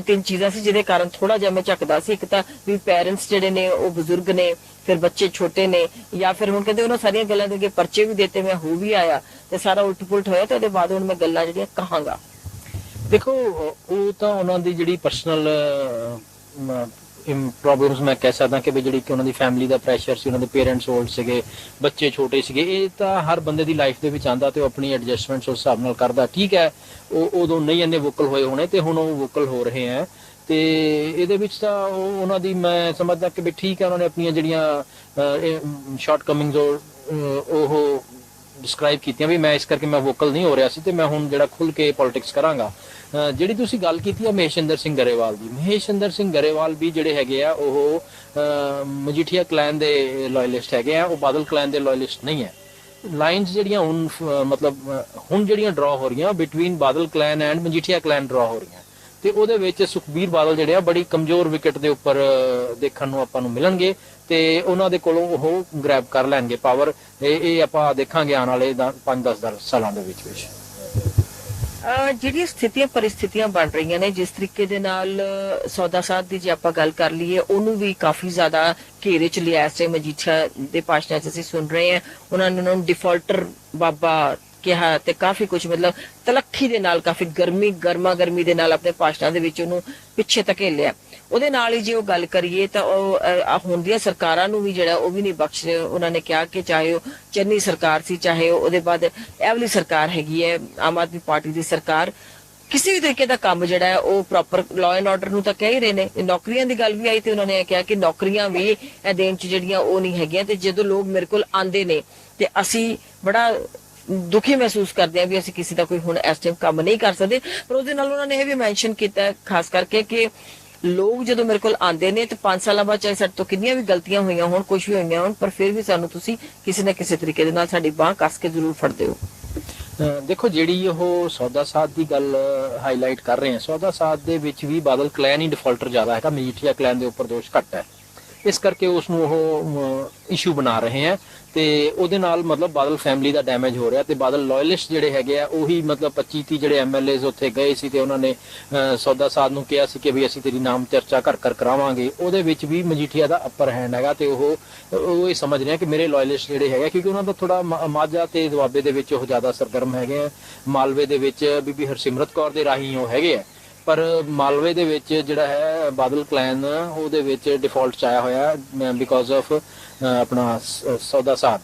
ਤਿੰਨ ਚੀਜ਼ਾਂ ਸੀ ਜਿਹਦੇ ਕਾਰਨ ਥੋੜਾ ਜਿਹਾ ਮੈਂ ਝੱਕਦਾ ਸੀ ਇੱਕ ਤਾਂ ਵੀ ਪੈਰੈਂਟਸ ਜਿਹੜੇ ਨੇ ਉਹ ਬਜ਼ੁਰਗ ਨੇ ਫਿਰ ਬੱਚੇ ਛੋਟੇ ਨੇ, ਜਾਂ ਫਿਰ ਹੁਣ ਕਹਿੰਦੇ ਉਹਨਾਂ ਸਾਰੀਆਂ ਗੱਲਾਂ ਦੇ ਅੱਗੇ ਪਰਚੇ ਵੀ ਦਿੱਤੇ, ਮੈਂ ਹੋ ਵੀ ਆਇਆ ਤੇ ਸਾਰਾ ਉਲਟ ਪੁਲਟ ਹੋਇਆ, ਤੇ ਉਹਦੇ ਬਾਅਦ ਹੁਣ ਮੈਂ ਗੱਲਾਂ ਜਿਹੜੀਆਂ ਕਹਾਂਗਾ। ਦੇਖੋ ਉਹ ਤਾਂ ਉਹਨਾਂ ਦੀ ਜਿਹੜੀ ਪਰਸਨਲ ਪ੍ਰੋਬਲਮਸ ਮੈਂ ਕਹਿ ਸਕਦਾ ਕਿ ਵੀ ਜਿਹੜੀ ਕਿ ਉਹਨਾਂ ਦੀ ਫੈਮਿਲੀ ਦਾ ਪ੍ਰੈਸ਼ਰ ਸੀ, ਉਹਨਾਂ ਦੇ ਪੇਰੈਂਟਸ ਓਲਡ ਸੀਗੇ, ਬੱਚੇ ਛੋਟੇ ਸੀਗੇ, ਇਹ ਤਾਂ ਹਰ ਬੰਦੇ ਦੀ ਲਾਈਫ ਦੇ ਵਿੱਚ ਆਂਦਾ ਤੇ ਉਹ ਆਪਣੀ ਐਡਜਸਟਮੈਂਟਸ ਉਸ ਹਿਸਾਬ ਨਾਲ ਕਰਦਾ। ਠੀਕ ਹੈ, ਉਹ ਉਦੋਂ ਨਹੀਂ ਇੰਨੇ ਵੋਕਲ ਹੋਏ ਹੋਣੇ ਤੇ ਹੁਣ ਉਹ ਵੋਕਲ ਹੋ ਰਹੇ ਹੈ, ਤੇ ਇਹਦੇ ਵਿੱਚ ਤਾਂ ਉਹਨਾਂ ਦੀ ਮੈਂ ਸਮਝਦਾ ਕਿ ਵੀ ਠੀਕ ਹੈ, ਉਹਨਾਂ ਨੇ ਆਪਣੀਆਂ ਜਿਹੜੀਆਂ ਸ਼ਾਰਟ ਕਮਿੰਗਸ ਉਹ ਡਿਸਕ੍ਰਾਈਬ ਕੀਤੀਆਂ ਵੀ ਮੈਂ ਇਸ ਕਰਕੇ ਮੈਂ ਵੋਕਲ ਨਹੀਂ ਹੋ ਰਿਹਾ ਸੀ ਤੇ ਮੈਂ ਹੁਣ ਜਿਹੜਾ ਖੁੱਲ ਕੇ ਪੋਲਿਟਿਕਸ ਕਰਾਂਗਾ। ਜਿਹੜੀ ਤੁਸੀਂ ਗੱਲ ਕੀਤੀ ਹੈ ਮਹੇਸ਼ਿੰਦਰ ਸਿੰਘ ਗਰੇਵਾਲ ਦੀ, ਮਹੇਸ਼ਿੰਦਰ ਸਿੰਘ ਗਰੇਵਾਲ ਵੀ ਜਿਹੜੇ ਹੈਗੇ ਆ ਉਹ ਮਜੀਠੀਆ ਕਲੈਨ ਦੇ ਲਾਇਲਿਸਟ ਹੈਗੇ ਆ, ਉਹ ਬਾਦਲ ਕਲੈਨ ਦੇ ਲਾਇਲਿਸਟ ਨਹੀਂ ਹੈ। ਲਾਈਨਸ ਜਿਹੜੀਆਂ ਹੁਣ ਮਤਲਬ ਹੁਣ ਜਿਹੜੀਆਂ ਡਰਾ ਹੋ ਰਹੀਆਂ between Badal clan and Majithia clan ਡਰਾ ਹੋ ਰਹੀਆਂ, ਤੇ ਉਹਦੇ ਵਿੱਚ ਸੁਖਬੀਰ ਬਾਦਲ ਜਿਹੜੇ ਆ ਬੜੀ ਕਮਜ਼ੋਰ ਵਿਕਟ ਦੇ ਉੱਪਰ ਦੇਖਣ ਨੂੰ ਆਪਾਂ ਨੂੰ ਮਿਲਣਗੇ ਤੇ ਉਹਨਾਂ ਦੇ ਕੋਲੋਂ ਉਹ ਗ੍ਰੈਬ ਕਰ ਲੈਣਗੇ ਪਾਵਰ। ਇਹ ਆਪਾਂ ਦੇਖਾਂਗੇ ਆਉਣ ਵਾਲੇ 5-10 ਸਾਲਾਂ ਦੇ ਵਿੱਚ। ਜਿਹੜੀਆਂ ਸਥਿਤੀਆਂ ਪਰਿਸਥਿਤੀਆਂ ਬਣ ਰਹੀਆਂ ਨੇ, ਜਿਸ ਤਰੀਕੇ ਦੇ ਨਾਲ ਸੌਦਾ ਸਾਧ ਦੀ ਜੇ ਆਪਾਂ ਗੱਲ ਕਰ ਲਈਏ, ਉਹਨੂੰ ਵੀ ਕਾਫੀ ਜ਼ਿਆਦਾ ਘੇਰੇ ਚ ਲਿਆ ਸੀ। ਮਜੀਠੀਆ ਦੇ ਭਾਸ਼ਣਾਂ ਚ ਅਸੀਂ ਸੁਣ ਰਹੇ ਹਾਂ ਉਹਨਾਂ ਨੇ ਉਹਨੂੰ ਡਿਫਾਲਟਰ ਬਾਬਾ ਕਿਹਾ ਤੇ ਕਾਫੀ ਕੁਝ ਮਤਲਬ ਤਲੱਖੀ ਦੇ ਨਾਲ, ਕਾਫੀ ਗਰਮਾ ਗਰਮੀ ਦੇ ਨਾਲ ਆਪਣੇ ਭਾਸ਼ਣਾਂ ਦੇ ਵਿੱਚ ਉਹਨੂੰ ਪਿੱਛੇ ਧਕੇਲਿਆ। ਉਹਦੇ ਨਾਲ ਹੀ ਜੇ ਉਹ ਗੱਲ ਕਰੀਏ ਤਾਂ ਉਹ ਹੁਣ ਦੀਆਂ ਸਰਕਾਰਾਂ ਨੂੰ ਵੀ ਜਿਹੜਾ ਉਹ ਵੀ ਨਹੀਂ ਬਖਸ਼ ਰਹੇ। ਉਹਨਾਂ ਨੇ ਕਿਹਾ ਕਿ ਚਾਹੇ ਉਹ ਚੰਨੀ ਸਰਕਾਰ ਸੀ, ਚਾਹੇ ਉਹਦੇ ਬਾਅਦ ਇਹ ਵਾਲੀ ਸਰਕਾਰ ਹੈਗੀ ਹੈ ਆਮ ਆਦਮੀ ਪਾਰਟੀ ਦੀ ਸਰਕਾਰ, ਕਿਸੇ ਵੀ ਤਰੀਕੇ ਦਾ ਕੰਮ ਜਿਹੜਾ ਹੈ ਉਹ ਪ੍ਰੋਪਰ ਲਾਅ ਐਂਡ ਆਰਡਰ ਨੂੰ ਤਾਂ ਕਹਿ ਹੀ ਰਹੇ ਨੇ। ਨੌਕਰੀਆਂ ਦੀ ਗੱਲ ਵੀ ਆਈ ਤੇ ਉਹਨਾਂ ਨੇ ਕਿਹਾ ਕਿ ਨੌਕਰੀਆਂ ਵੀ ਇਹ ਦੇਣ ਚ ਜਿਹੜੀਆਂ ਉਹ ਨਹੀਂ ਹੈਗੀਆਂ, ਤੇ ਜਦੋਂ ਲੋਕ ਮੇਰੇ ਕੋਲ ਆਉਂਦੇ ਨੇ ਤੇ ਅਸੀਂ ਬੜਾ ਦੁਖੀ ਮਹਿਸੂਸ ਕਰਦੇ ਆ ਵੀ ਅਸੀਂ ਕਿਸੇ ਦਾ ਕੋਈ ਹੁਣ ਇਸ ਟਾਈਮ ਕੰਮ ਨਹੀਂ ਕਰ ਸਕਦੇ। ਪਰ ਉਹਦੇ ਨਾਲ ਉਹਨਾਂ ਨੇ ਇਹ ਵੀ ਮੈਂਸ਼ਨ ਕੀਤਾ ਖਾਸ ਕਰਕੇ ਕਿ ਲੋਕ ਜਦੋਂ ਮੇਰੇ ਕੋਲ ਆਉਂਦੇ ਨੇ ਤੇ 5 ਸਾਲਾਂ ਬਾਅਦ ਚਾਹੇ ਸਾਡੇ ਤੋਂ ਕਿੰਨੀਆਂ ਵੀ ਗਲਤੀਆਂ ਹੋਈਆਂ ਹੋਣ, ਕੁਝ ਵੀ ਹੋਈਆਂ ਹੋਣ, ਪਰ ਫਿਰ ਵੀ ਸਾਨੂੰ ਤੁਸੀਂ ਕਿਸੇ ਨਾ ਕਿਸੇ ਤਰੀਕੇ ਦੇ ਨਾਲ ਸਾਡੀ ਬਾਂਹ ਕੱਸ ਕੇ ਜ਼ਰੂਰ ਫੜਦੇ ਹੋ। ਦੇਖੋ ਜਿਹੜੀ ਉਹ ਸੌਦਾ ਸਾਧ ਦੀ ਗੱਲ ਹਾਈਲਾਈਟ ਕਰ ਰਹੇ ਆ, ਸੌਦਾ ਸਾਧ ਦੇ ਵਿੱਚ ਵੀ ਬਾਦਲ ਕਲੈਨ ਹੀ ਡਿਫਾਲਟਰ ਜ਼ਿਆਦਾ ਹੈਗਾ, ਮਜੀਠੀਆ ਕਲੈਨ ਦੇ ਉੱਪਰ ਦੋਸ਼ ਘੱਟ ਹੈ, ਇਸ ਕਰਕੇ ਉਸ ਨੂੰ ਉਹ ਇਸ਼ੂ ਬਣਾ ਰਹੇ ਆ ਤੇ ਉਹਦੇ ਨਾਲ ਮਤਲਬ ਬਾਦਲ ਫੈਮਿਲੀ ਦਾ ਡੈਮੇਜ ਹੋ ਰਿਹਾ ਤੇ ਬਾਦਲ ਲਾਇਲਿਸਟ ਜਿਹੜੇ ਹੈਗੇ ਆ ਉਹੀ ਮਤਲਬ 25-30 ਜਿਹੜੇ ਐਮਐਲਏਜ਼ ਉੱਥੇ ਗਏ ਸੀ ਤੇ ਉਹਨਾਂ ਨੇ ਸੌਦਾ ਸਾਧ ਨੂੰ ਕਿਹਾ ਸੀ ਕਿ ਵੀ ਅਸੀਂ ਤੇਰੀ ਨਾਮ ਚਰਚਾ ਘਰ ਕਰਾਵਾਂਗੇ। ਉਹਦੇ ਵਿੱਚ ਵੀ ਮਜੀਠੀਆ ਦਾ ਅਪਰ ਹੈਂਡ ਹੈਗਾ ਤੇ ਉਹ ਇਹ ਸਮਝ ਰਹੇ ਆ ਕਿ ਮੇਰੇ ਲਾਇਲਿਸਟ ਜਿਹੜੇ ਹੈਗੇ, ਕਿਉਂਕਿ ਉਹਨਾਂ ਦਾ ਥੋੜਾ ਮਾਝਾ ਤੇ ਦੁਆਬੇ ਦੇ ਵਿੱਚ ਉਹ ਜ਼ਿਆਦਾ ਸਰਗਰਮ ਹੈਗੇ ਆ, ਮਾਲਵੇ ਦੇ ਵਿੱਚ ਬੀਬੀ ਹਰਸਿਮਰਤ ਕੌਰ ਦੇ ਰਾਹੀਂ ਉਹ ਹੈਗੇ ਆ, ਪਰ ਮਾਲਵੇ ਦੇ ਵਿੱਚ ਜਿਹੜਾ ਹੈ ਬਾਦਲ ਕਲੈਨ ਉਹਦੇ ਵਿੱਚ ਡਿਫਾਲਟ ਚ ਆਇਆ ਹੋਇਆ ਬਿਕੋਜ਼ ਆਫ ਆਪਣਾ ਸੌਦਾ ਸਾਧ।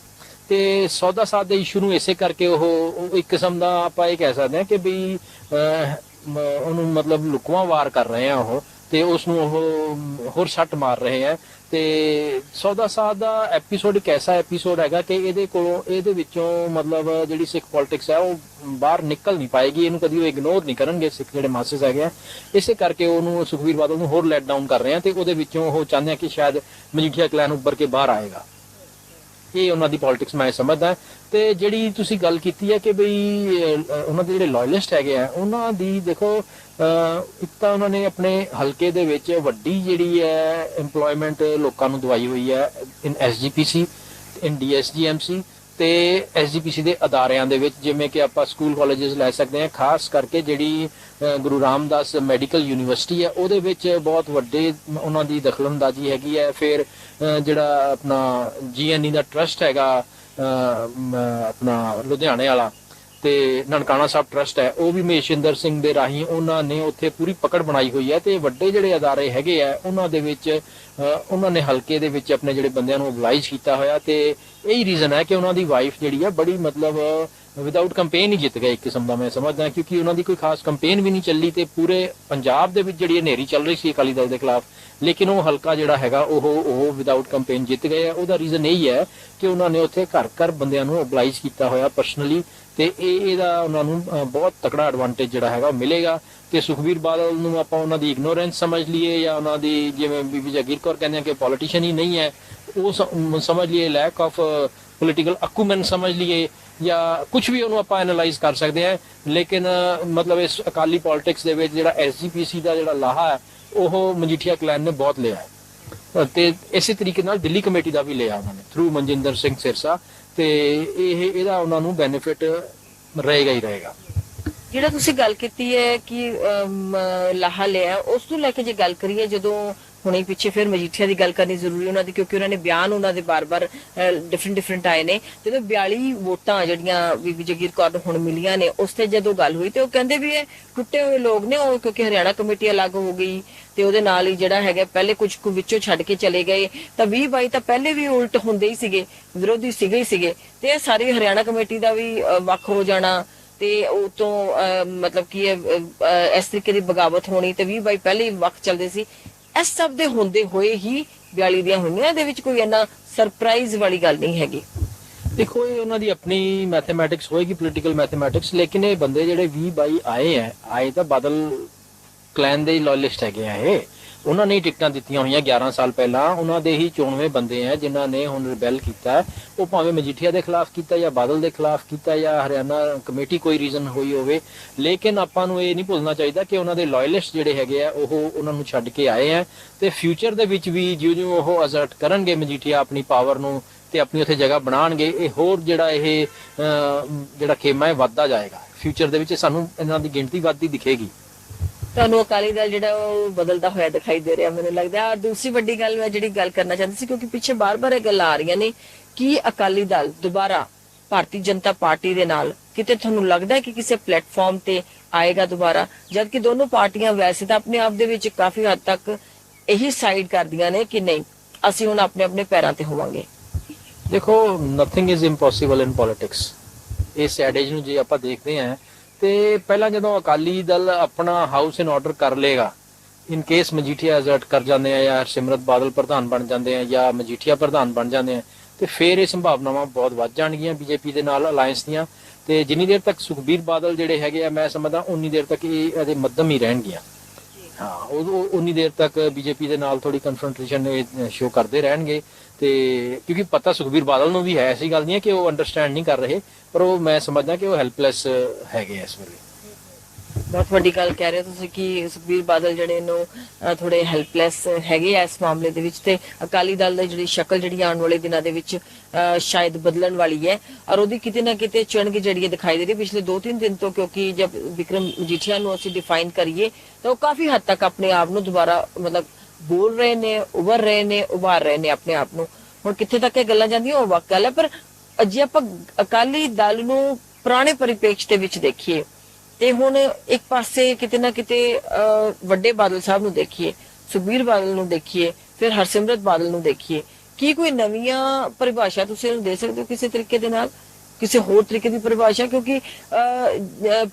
ਤੇ ਸੌਦਾ ਸਾਧ ਦੇ ਇਸ਼ੂ ਨੂੰ ਇਸੇ ਕਰਕੇ ਉਹ ਇੱਕ ਕਿਸਮ ਦਾ ਆਪਾਂ ਇਹ ਕਹਿ ਸਕਦੇ ਹਾਂ ਕਿ ਵੀ ਉਹਨੂੰ ਮਤਲਬ ਲੁਕਵਾਂ ਵਾਰ ਕਰ ਰਹੇ ਆ ਉਹ, ਤੇ ਉਸ ਨੂੰ ਉਹ ਹੋਰ ਸੱਟ ਮਾਰ ਰਹੇ ਆ। ਤੇ ਸੌਦਾ ਸਾਧ ਦਾ ਐਪੀਸੋਡ ਇੱਕ ਐਸਾ ਐਪੀਸੋਡ ਹੈਗਾ ਕਿ ਇਹਦੇ ਵਿੱਚੋਂ ਮਤਲਬ ਜਿਹੜੀ ਸਿੱਖ ਪੋਲਿਟਿਕਸ ਹੈ ਉਹ ਬਾਹਰ ਨਿਕਲ ਨਹੀਂ ਪਾਏਗੀ, ਇਹਨੂੰ ਕਦੀ ਉਹ ਇਗਨੋਰ ਨਹੀਂ ਕਰਨਗੇ ਸਿੱਖ ਜਿਹੜੇ ਮਾਸਸ ਹੈਗੇ ਆ। ਇਸੇ ਕਰਕੇ ਉਹਨੂੰ ਸੁਖਬੀਰ ਬਾਦਲ ਨੂੰ ਹੋਰ ਲੈਟ ਡਾਊਨ ਕਰ ਰਹੇ ਆ ਤੇ ਉਹਦੇ ਵਿੱਚੋਂ ਉਹ ਚਾਹੁੰਦੇ ਆ ਕਿ ਸ਼ਾਇਦ ਮਜੀਠੀਆ ਕਲੈਨ ਉੱਭਰ ਕੇ ਬਾਹਰ ਆਏਗਾ। ਇਹ ਉਹਨਾਂ ਦੀ ਪੋਲਿਟਿਕਸ ਮੈਂ ਸਮਝਦਾ। ਤੇ ਜਿਹੜੀ ਤੁਸੀਂ ਗੱਲ ਕੀਤੀ ਹੈ ਕਿ ਬਈ ਉਹਨਾਂ ਦੇ ਜਿਹੜੇ ਲਾਇਲਿਸਟ ਹੈਗੇ ਆ ਉਹਨਾਂ ਦੀ ਦੇਖੋ ਇੱਕ ਤਾਂ ਉਹਨਾਂ ਨੇ ਆਪਣੇ ਹਲਕੇ ਦੇ ਵਿੱਚ ਵੱਡੀ ਜਿਹੜੀ ਹੈ EMPLOYMENT ਲੋਕਾਂ ਨੂੰ ਦਵਾਈ ਹੋਈ ਹੈ ਇਨ SGPC, ਇਨ DSGMC ਤੇ SGPC ਦੇ ਅਦਾਰਿਆਂ ਦੇ ਵਿੱਚ, ਜਿਵੇਂ ਕਿ ਆਪਾਂ ਸਕੂਲ ਕਾਲਜਸ ਲੈ ਸਕਦੇ ਹਾਂ। ਖਾਸ ਕਰਕੇ ਜਿਹੜੀ ਗੁਰੂ ਰਾਮਦਾਸ ਮੈਡੀਕਲ ਯੂਨੀਵਰਸਿਟੀ ਹੈ ਉਹਦੇ ਵਿੱਚ ਬਹੁਤ ਵੱਡੇ ਉਹਨਾਂ ਦੀ ਦਖਲਅੰਦਾਜ਼ੀ ਹੈਗੀ ਹੈ। ਫਿਰ ਜਿਹੜਾ ਆਪਣਾ GNE ਦਾ ਟਰਸਟ ਹੈਗਾ ਆਪਣਾ ਲੁਧਿਆਣੇ ਵਾਲਾ ਤੇ ਨਨਕਾਣਾ ਸਾਹਿਬ ਟਰਸਟ ਹੈ, ਉਹ ਵੀ ਮਹੇਸ਼ਿੰਦਰ ਸਿੰਘ ਦੇ ਰਾਹੀਂ ਉਹਨਾਂ ਨੇ ਉੱਥੇ ਪੂਰੀ ਪਕੜ ਬਣਾਈ ਹੋਈ ਹੈ। ਤੇ ਵੱਡੇ ਜਿਹੜੇ ਅਦਾਰੇ ਹੈਗੇ ਆ ਉਹਨਾਂ ਦੇ ਵਿੱਚ ਉਹਨਾਂ ਨੇ ਹਲਕੇ ਦੇ ਵਿੱਚ ਆਪਣੇ ਜਿਹੜੇ ਬੰਦਿਆਂ ਨੂੰ ਮੋਬਿਲਾਈਜ਼ ਕੀਤਾ ਹੋਇਆ ਤੇ ਇਹੀ ਰੀਜ਼ਨ ਹੈ ਕਿ ਉਹਨਾਂ ਦੀ ਵਾਈਫ ਜਿਹੜੀ ਹੈ ਬੜੀ ਮਤਲਬ ਵਿਦਆਊਟ ਕੰਪੇਨ ਹੀ ਜਿੱਤ ਗਏ ਇੱਕ ਕਿਸਮ ਦਾ ਮੈਂ ਸਮਝਦਾ, ਕਿਉਂਕਿ ਉਹਨਾਂ ਦੀ ਕੋਈ ਖਾਸ ਕੰਪੇਨ ਵੀ ਨਹੀਂ ਚੱਲੀ ਤੇ ਪੂਰੇ ਪੰਜਾਬ ਦੇ ਵਿੱਚ ਜਿਹੜੀ ਹਨੇਰੀ ਚੱਲ ਰਹੀ ਸੀ ਅਕਾਲੀ ਦਲ ਦੇ ਖਿਲਾਫ, ਲੇਕਿਨ ਉਹ ਹਲਕਾ ਜਿਹੜਾ ਹੈਗਾ ਉਹ ਵਿਦਆਊਟ ਕੰਪੇਨ ਜਿੱਤ ਗਏ ਆ। ਉਹਦਾ ਰੀਜ਼ਨ ਇਹੀ ਹੈ ਕਿ ਉਹਨਾਂ ਨੇ ਉੱਥੇ ਘਰ ਬੰਦਿਆਂ ਨੂੰ ਮੋਬਿਲਾਈਜ਼ ਕੀਤਾ ਹੋਇਆ ਪਰਸਨਲੀ, ਤੇ ਇਹਦਾ ਉਹਨਾਂ ਨੂੰ ਬਹੁਤ ਤਕੜਾ ਐਡਵਾਂਟੇਜ ਜਿਹੜਾ ਹੈਗਾ ਉਹ ਮਿਲੇਗਾ। ਤੇ ਸੁਖਬੀਰ ਬਾਦਲ ਨੂੰ ਆਪਾਂ ਉਹਨਾਂ ਦੀ ਇਗਨੋਰੈਂਸ ਸਮਝ ਲਈਏ ਜਾਂ ਉਹਨਾਂ ਦੀ ਜਿਵੇਂ ਬੀਬੀ ਜਗੀਰ ਕੌਰ ਕਹਿੰਦੇ ਆ ਕਿ ਪੋਲੀਟੀਸ਼ੀਅਨ ਹੀ ਨਹੀਂ ਹੈ, ਉਹ ਸਮਝ ਲਈਏ, ਲੈਕ ਆਫ ਪੋਲੀਟੀਕਲ ਅਕੂਮੈਨ ਸਮਝ ਲਈਏ, ਜਾਂ ਕੁਝ ਵੀ ਉਹਨੂੰ ਆਪਾਂ ਐਨਾਲਾਈਜ਼ ਕਰ ਸਕਦੇ ਹਾਂ। ਲੇਕਿਨ ਮਤਲਬ ਇਸ ਅਕਾਲੀ ਪੋਲਿਟਿਕਸ ਦੇ ਵਿੱਚ ਜਿਹੜਾ SGPC ਦਾ ਜਿਹੜਾ ਲਾਹਾ ਹੈ ਉਹ ਮਜੀਠੀਆ ਕਲੈਨ ਨੇ ਬਹੁਤ ਲਿਆ ਹੈ ਤੇ ਇਸੇ ਤਰੀਕੇ ਨਾਲ ਦਿੱਲੀ ਕਮੇਟੀ ਦਾ ਵੀ ਲਿਆ ਉਹਨਾਂ ਨੇ ਥਰੂ ਮਨਜਿੰਦਰ ਸਿੰਘ ਸਿਰਸਾ, ਤੇ ਇਹਦਾ ਉਹਨਾਂ ਨੂੰ ਬੈਨੀਫਿਟ ਰਹੇਗਾ ਹੀ ਰਹੇਗਾ। ਜਿਹੜਾ ਤੁਸੀਂ ਗੱਲ ਕੀਤੀ ਹੈ ਕਿ ਲਾਹਾ ਲਿਆ, ਉਸ ਨੂੰ ਲੈ ਕੇ ਜੇ ਗੱਲ ਕਰੀਏ, ਜਦੋਂ ਹੁਣੇ ਪਿੱਛੇ ਫਿਰ ਮਜੀਠੀਆ ਦੀ ਗੱਲ ਕਰਨੀ ਜ਼ਰੂਰੀ ਉਹਨਾਂ ਦੀ, ਕਿਉਂਕਿ ਉਹਨਾਂ ਨੇ ਬਿਆਨ ਉਹਨਾਂ ਦੇ ਬਾਰ-ਬਾਰ ਡਿਫਰੈਂਟ ਆਏ ਨੇ। ਜਦੋਂ 42 ਵੋਟਾਂ ਜਿਹੜੀਆਂ ਬੀਬੀ ਜਗੀਰ ਕੌਰ ਨੂੰ ਹੁਣ ਮਿਲੀਆਂ ਨੇ, ਉਸ ਤੇ ਜਦੋਂ ਗੱਲ ਹੋਈ ਤੇ ਉਹ ਕਹਿੰਦੇ ਵੀ ਇਹ ਟੁੱਟੇ ਹੋਏ ਲੋਕ ਨੇ, ਉਹ ਕਿਉਂਕਿ ਹਰਿਆਣਾ ਕਮੇਟੀ ਅਲੱਗ ਹੋ ਗਈ ਤੇ ਉਹਦੇ ਨਾਲ ਹੀ ਜਿਹੜਾ ਹੈਗਾ ਪਹਿਲੇ ਕੁਝ ਕੁ ਵਿੱਚੋਂ ਛੱਡ ਕੇ ਚਲੇ ਗਏ, ਤਾਂ 20-22 ਤਾਂ ਪਹਿਲੇ ਵੀ ਉਲਟ ਹੁੰਦੇ ਹੀ ਸੀਗੇ, ਵਿਰੋਧੀ ਸੀਗੇ ਤੇ ਇਹ ਸਾਰੀ ਹਰਿਆਣਾ ਕਮੇਟੀ ਦਾ ਵੀ ਵੱਖ ਹੋ ਜਾਣਾ ਤੇ ਉਹ ਤੋਂ ਮਤਲਬ ਕੀ ਇਸ ਤਰੀਕੇ ਦੀ ਬਗਾਵਤ ਹੋਣੀ ਤੇ 20-22 ਪਹਿਲੇ ਹੀ ਵੱਖ ਚੱਲਦੇ ਸੀ। ਇਸ ਸਭ ਦੇ ਹੁੰਦੇ ਹੋਏ ਹੀ 42 ਦੀਆਂ ਹੋਈਆਂ, ਇਹਦੇ ਵਿੱਚ ਕੋਈ ਇੰਨਾ ਸਰਪ੍ਰਾਈਜ਼ ਵਾਲੀ ਗੱਲ ਨਹੀਂ ਹੈਗੀ। ਦੇਖੋ ਇਹ ਉਹਨਾਂ ਦੀ ਆਪਣੀ ਮੈਥਮੈਟਿਕਸ ਹੋਏਗੀ, ਪੋਲੀਟੀਕਲ ਮੈਥਮੈਟਿਕਸ, ਲੇਕਿਨ ਇਹ ਬੰਦੇ ਜਿਹੜੇ 20-22 ਆਏ ਤਾਂ ਬਾਦਲ ਕਲੈਨ ਦੇ ਲਾਇਲਿਸਟ ਹੈਗੇ ਆ। ਇਹ ਉਹਨਾਂ ਨੇ ਟਿਕਟਾਂ ਦਿੱਤੀਆਂ ਹੋਈਆਂ 11 ਸਾਲ ਪਹਿਲਾਂ, ਉਹਨਾਂ ਦੇ ਹੀ 94 ਬੰਦੇ ਆ ਜਿਨ੍ਹਾਂ ਨੇ ਹੁਣ ਰਿਬੈਲ ਕੀਤਾ। ਉਹ ਭਾਵੇਂ ਮਜੀਠੀਆ ਦੇ ਖਿਲਾਫ ਕੀਤਾ ਜਾਂ ਬਾਦਲ ਦੇ ਖਿਲਾਫ ਕੀਤਾ ਜਾਂ ਹਰਿਆਣਾ ਕਮੇਟੀ ਕੋਈ ਰੀਜ਼ਨ ਹੋਈ ਹੋਵੇ, ਲੇਕਿਨ ਆਪਾਂ ਨੂੰ ਇਹ ਨਹੀਂ ਭੁੱਲਣਾ ਚਾਹੀਦਾ ਕਿ ਉਹਨਾਂ ਦੇ ਲਾਇਲਿਸਟ ਜਿਹੜੇ ਹੈਗੇ ਆ ਉਹ ਉਹਨਾਂ ਨੂੰ ਛੱਡ ਕੇ ਆਏ ਆ ਤੇ ਫਿਊਚਰ ਦੇ ਵਿੱਚ ਵੀ ਜਿਉਂ-ਜਿਉਂ ਉਹ ਅਸਰਟ ਕਰਨਗੇ ਮਜੀਠੀਆ ਆਪਣੀ ਪਾਵਰ ਨੂੰ ਤੇ ਆਪਣੀ ਉੱਥੇ ਜਗ੍ਹਾ ਬਣਾਉਣਗੇ, ਇਹ ਹੋਰ ਜਿਹੜਾ ਖੇਮਾ ਹੈ ਵੱਧਦਾ ਜਾਏਗਾ। ਫਿਊਚਰ ਦੇ ਵਿੱਚ ਸਾਨੂੰ ਇਹਨਾਂ ਦੀ ਗਿਣਤੀ ਵੱਧਦੀ ਦਿਖੇਗੀ। ਤੁਹਾਨੂੰ ਅਕਾਲੀ ਦਲ ਜਿਹੜਾ ਉਹ ਬਦਲਦਾ ਹੋਇਆ ਦਿਖਾਈ ਦੇ ਰਿਹਾ ਮੈਨੂੰ ਲੱਗਦਾ। ਔਰ ਦੂਸਰੀ ਵੱਡੀ ਗੱਲ ਮੈਂ ਜਿਹੜੀ ਗੱਲ ਕਰਨਾ ਚਾਹੁੰਦੀ ਸੀ, ਕਿਉਂਕਿ ਪਿੱਛੇ ਬਾਰ-ਬਾਰ ਇਹ ਗੱਲਾਂ ਆ ਰਹੀਆਂ ਨੇ ਕਿ ਅਕਾਲੀ ਦਲ ਦੁਬਾਰਾ ਭਾਰਤੀ ਜਨਤਾ ਪਾਰਟੀ ਦੇ ਨਾਲ ਕਿਤੇ ਤੁਹਾਨੂੰ ਲੱਗਦਾ ਹੈ ਕਿ ਕਿਸੇ ਪਲੇਟਫਾਰਮ ਤੇ ਆਏਗਾ ਦੁਬਾਰਾ, ਜਦਕਿ ਦੋਨੋਂ ਪਾਰਟੀਆਂ ਵੈਸੇ ਤਾਂ ਆਪਣੇ ਆਪ ਦੇ ਵਿੱਚ ਕਾਫੀ ਹੱਦ ਤੱਕ ਇਹੀ ਸਾਈਡ ਕਰਦੀਆਂ ਨੇ ਕਿ ਨਹੀਂ ਅਸੀਂ ਹੁਣ ਆਪਣੇ ਪੈਰਾਂ ਤੇ ਹੋਵਾਂਗੇ। ਦੇਖੋ nothing is impossible in politics. ਇਸ ਐਡੇਜ ਨੂੰ ਜੇ ਆਪਾਂ ਦੇਖਦੇ ਹਾਂ ਤੇ ਪਹਿਲਾਂ ਜਦੋਂ ਅਕਾਲੀ ਦਲ ਆਪਣਾ ਹਾਊਸ ਇਨ ਆਰਡਰ ਕਰ ਲੇਗਾ, ਇਨ ਕੇਸ ਮਜੀਠੀਆ ਐਜ਼ਰਟ ਕਰ ਜਾਂਦੇ ਆ ਜਾਂ ਸਿਮਰਤ ਬਾਦਲ ਪ੍ਰਧਾਨ ਬਣ ਜਾਂਦੇ ਆ ਜਾਂ ਮਜੀਠੀਆ ਪ੍ਰਧਾਨ ਬਣ ਜਾਂਦੇ ਆ, ਤੇ ਫਿਰ ਇਹ ਸੰਭਾਵਨਾਵਾਂ ਬਹੁਤ ਵੱਧ ਜਾਣਗੀਆਂ ਬੀਜੇਪੀ ਦੇ ਨਾਲ ਅਲਾਈਅੰਸ ਦੀਆਂ। ਤੇ ਜਿੰਨੀ ਦੇਰ ਤੱਕ ਸੁਖਬੀਰ ਬਾਦਲ ਜਿਹੜੇ ਹੈਗੇ ਆ, ਮੈਂ ਸਮਝਦਾ ਉਨੀ ਦੇਰ ਤੱਕ ਇਹ ਇਹਦੇ ਮੱਧਮ ਹੀ ਰਹਿਣਗੀਆਂ। ਹਾਂ, ਉਹ ਉਨੀ ਦੇਰ ਤੱਕ ਬੀਜੇਪੀ ਦੇ ਨਾਲ ਥੋੜੀ ਕਨਫਰੰਟੇਸ਼ਨ ਸ਼ੋ ਕਰਦੇ ਰਹਿਣਗੇ। ਤੇ ਕਿਉਂਕਿ ਪਤਾ ਸੁਖਬੀਰ ਬਾਦਲ ਨੂੰ ਵੀ ਹੈ, ਐਸੀ ਗੱਲ ਨਹੀਂ ਹੈ ਕਿ ਉਹ ਅੰਡਰਸਟੈਂਡ ਨਹੀਂ ਕਰ ਰਹੇ, ਪਰ ਉਹ ਮੈਂ ਸਮਝਦਾ ਕਿ ਉਹ ਹੈਲਪਲੈਸ ਹੈਗੇ ਇਸ ਵੇਲੇ। ਬਹੁਤ ਵੱਡੀ ਗੱਲ ਕਹਿ ਰਹੇ ਹੋ ਤੁਸੀਂ ਕਿ ਸੁਖਬੀਰ ਬਾਦਲ ਜਿਹੜੇ ਨੂੰ ਥੋੜੇ ਹੈਲਪਲੈਸ ਹੈਗੇ ਆ ਇਸ ਮਾਮਲੇ ਦੇ ਵਿੱਚ, ਤੇ ਅਕਾਲੀ ਦਲ ਦੀ ਜਿਹੜੀ ਸ਼ਕਲ ਜਿਹੜੀ ਆਉਣ ਵਾਲੇ ਦਿਨਾਂ ਦੇ ਵਿੱਚ ਸ਼ਾਇਦ ਬਦਲਣ ਵਾਲੀ ਹੈ ਔਰ ਉਹਦੀ ਕਿਤੇ ਨਾ ਕਿਤੇ ਚੜ੍ਹਨ ਜਿਹੜੀ ਦਿਖਾਈ ਦੇ ਰਹੀ ਪਿਛਲੇ 2-3 ਦਿਨ ਤੋਂ। ਕਿਉਂਕਿ ਜਦ ਵਿਕਰਮ ਮਜੀਠੀਆ ਨੂੰ ਅਸੀਂ ਡਿਫਾਈਨ ਕਰੀਏ ਤਾਂ ਉਹ ਕਾਫੀ ਹੱਦ ਤੱਕ ਆਪਣੇ ਆਪ ਨੂੰ ਦੁਬਾਰਾ ਮਤਲਬ ਬੋਲ ਰਹੇ ਨੇ, ਉਭਰ ਰਹੇ ਨੇ ਆਪਣੇ ਆਪ ਨੂੰ। ਹੁਣ ਕਿੱਥੇ ਤੱਕ ਇਹ ਗੱਲਾਂ ਜਾਂਦੀਆਂ ਉਹ ਵੱਖ ਗੱਲ ਹੈ, ਪਰ ਜੇ ਆਪਾਂ ਅਕਾਲੀ ਦਲ ਨੂੰ ਪੁਰਾਣੇ ਪਰਿਪੇਖ ਦੇ ਵਿੱਚ ਦੇਖੀਏ ਤੇ ਹੁਣ ਇੱਕ ਪਾਸੇ ਕਿਤੇ ਨਾ ਕਿਤੇ ਵੱਡੇ ਬਾਦਲ ਸਾਹਿਬ ਨੂੰ ਦੇਖੀਏ, ਸੁਖਬੀਰ ਬਾਦਲ ਨੂੰ ਦੇਖੀਏ, ਫਿਰ ਹਰਸਿਮਰਤ ਬਾਦਲ ਨੂੰ ਦੇਖੀਏ, ਕੀ ਕੋਈ ਨਵੀਆਂ ਪਰਿਭਾਸ਼ਾ ਤੁਸੀਂ ਇਹਨੂੰ ਦੇ ਸਕਦੇ ਹੋ ਕਿਸੇ ਤਰੀਕੇ ਦੇ ਨਾਲ, ਕਿਸੇ ਹੋਰ ਤਰੀਕੇ ਦੀ ਪਰਿਭਾਸ਼ਾ? ਕਿਉਂਕਿ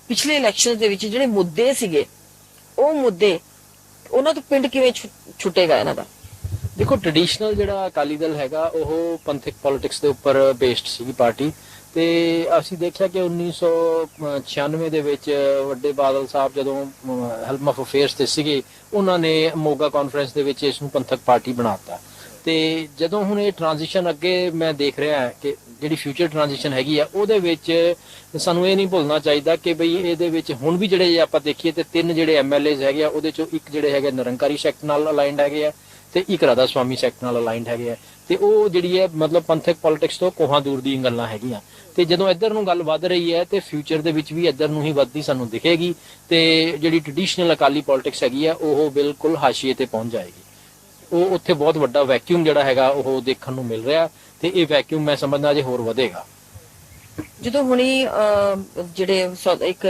ਪਿਛਲੇ ਇਲੈਕਸ਼ਨ ਦੇ ਵਿੱਚ ਜਿਹੜੇ ਮੁੱਦੇ ਸੀਗੇ ਉਹ ਮੁੱਦੇ ਉਹਨਾਂ ਤੋਂ ਪਿੰਡ ਕਿਵੇਂ ਛੁੱਟੇਗਾ ਇਹਨਾਂ ਦਾ? ਦੇਖੋ ਟ੍ਰੈਡੀਸ਼ਨਲ ਜਿਹੜਾ ਅਕਾਲੀ ਦਲ ਹੈਗਾ ਉਹ ਪੰਥਕ ਪੋਲਿਟਿਕਸ ਦੇ ਉੱਪਰ ਬੇਸਡ ਸੀਗੀ ਪਾਰਟੀ, ਤੇ ਅਸੀਂ ਦੇਖਿਆ ਕਿ 1996 ਦੇ ਵਿੱਚ ਵੱਡੇ ਬਾਦਲ ਸਾਹਿਬ ਜਦੋਂ ਹੈਲਮ ਆਫ ਅਫੇਅਰਸ ਤੇ ਸੀਗੇ, ਉਹਨਾਂ ਨੇ ਮੋਗਾ ਕਾਨਫਰੰਸ ਦੇ ਵਿੱਚ ਇਸ ਨੂੰ ਪੰਥਕ ਪਾਰਟੀ ਬਣਾਤਾ। ਤੇ ਜਦੋਂ ਹੁਣ ਇਹ ਟ੍ਰਾਂਜੀਸ਼ਨ ਅੱਗੇ ਮੈਂ ਦੇਖ ਰਿਹਾ ਕਿ ਜਿਹੜੀ ਫਿਊਚਰ ਟ੍ਰਾਂਜੀਸ਼ਨ ਹੈਗੀ ਆ ਉਹਦੇ ਵਿੱਚ ਸਾਨੂੰ ਇਹ ਨਹੀਂ ਭੁੱਲਣਾ ਚਾਹੀਦਾ ਕਿ ਬਈ ਇਹਦੇ ਵਿੱਚ ਹੁਣ ਵੀ ਜਿਹੜੇ ਆਪਾਂ ਦੇਖੀਏ ਤੇ 3 ਜਿਹੜੇ ਐਮਐਲਏਜ਼ ਹੈਗੇ ਆ ਉਹਦੇ ਚੋਂ ਇੱਕ ਜਿਹੜੇ ਹੈਗੇ ਨਿਰੰਕਾਰੀ ਸੈਕਟ ਨਾਲ ਅਲਾਈਨਡ ਹੈਗੇ ਆ ਤੇ ਇੱਕ ਰਾਧਾ ਸਵਾਮੀ ਸੈਕਟ ਨਾਲ ਅਲਾਈਨਡ ਹੈਗੇ ਆ, ਤੇ ਉਹ ਜਿਹੜੀ ਹੈ ਮਤਲਬ ਪੰਥਕ ਪੋਲਿਟਿਕਸ ਤੋਂ ਕੋਹਾਂ ਦੂਰ ਦੀਆਂ ਗੱਲਾਂ ਹੈਗੀਆਂ। ਤੇ ਜਦੋਂ ਇੱਧਰ ਨੂੰ ਗੱਲ ਵੱਧ ਰਹੀ ਹੈ ਤੇ ਫਿਊਚਰ ਦੇ ਵਿੱਚ ਵੀ ਇੱਧਰ ਨੂੰ ਹੀ ਵੱਧਦੀ ਸਾਨੂੰ ਦਿਖੇਗੀ, ਤੇ ਜਿਹੜੀ ਟ੍ਰੈਡੀਸ਼ਨਲ ਅਕਾਲੀ ਪੋਲਿਟਿਕਸ ਹੈਗੀ ਆ ਉਹ ਬਿਲਕੁਲ ਹਾਸ਼ੀਏ ਤੇ ਪਹੁੰਚ ਜਾਏਗੀ। ਉਹ ਉੱਥੇ ਬਹੁਤ ਵੱਡਾ ਵੈਕਿਊਮ ਜਿਹੜਾ ਹੈਗਾ ਉਹ ਦੇਖਣ ਨੂੰ ਮਿਲ ਰਿਹਾ, ਤੇ ਇਹ ਵੈਕਿਊਮ ਮੈਂ ਸਮਝਦਾ ਜੇ ਹੋਰ ਵਧੇਗਾ। ਜਦੋਂ ਹੁਣੀ ਜਿਹੜੇ ਇੱਕ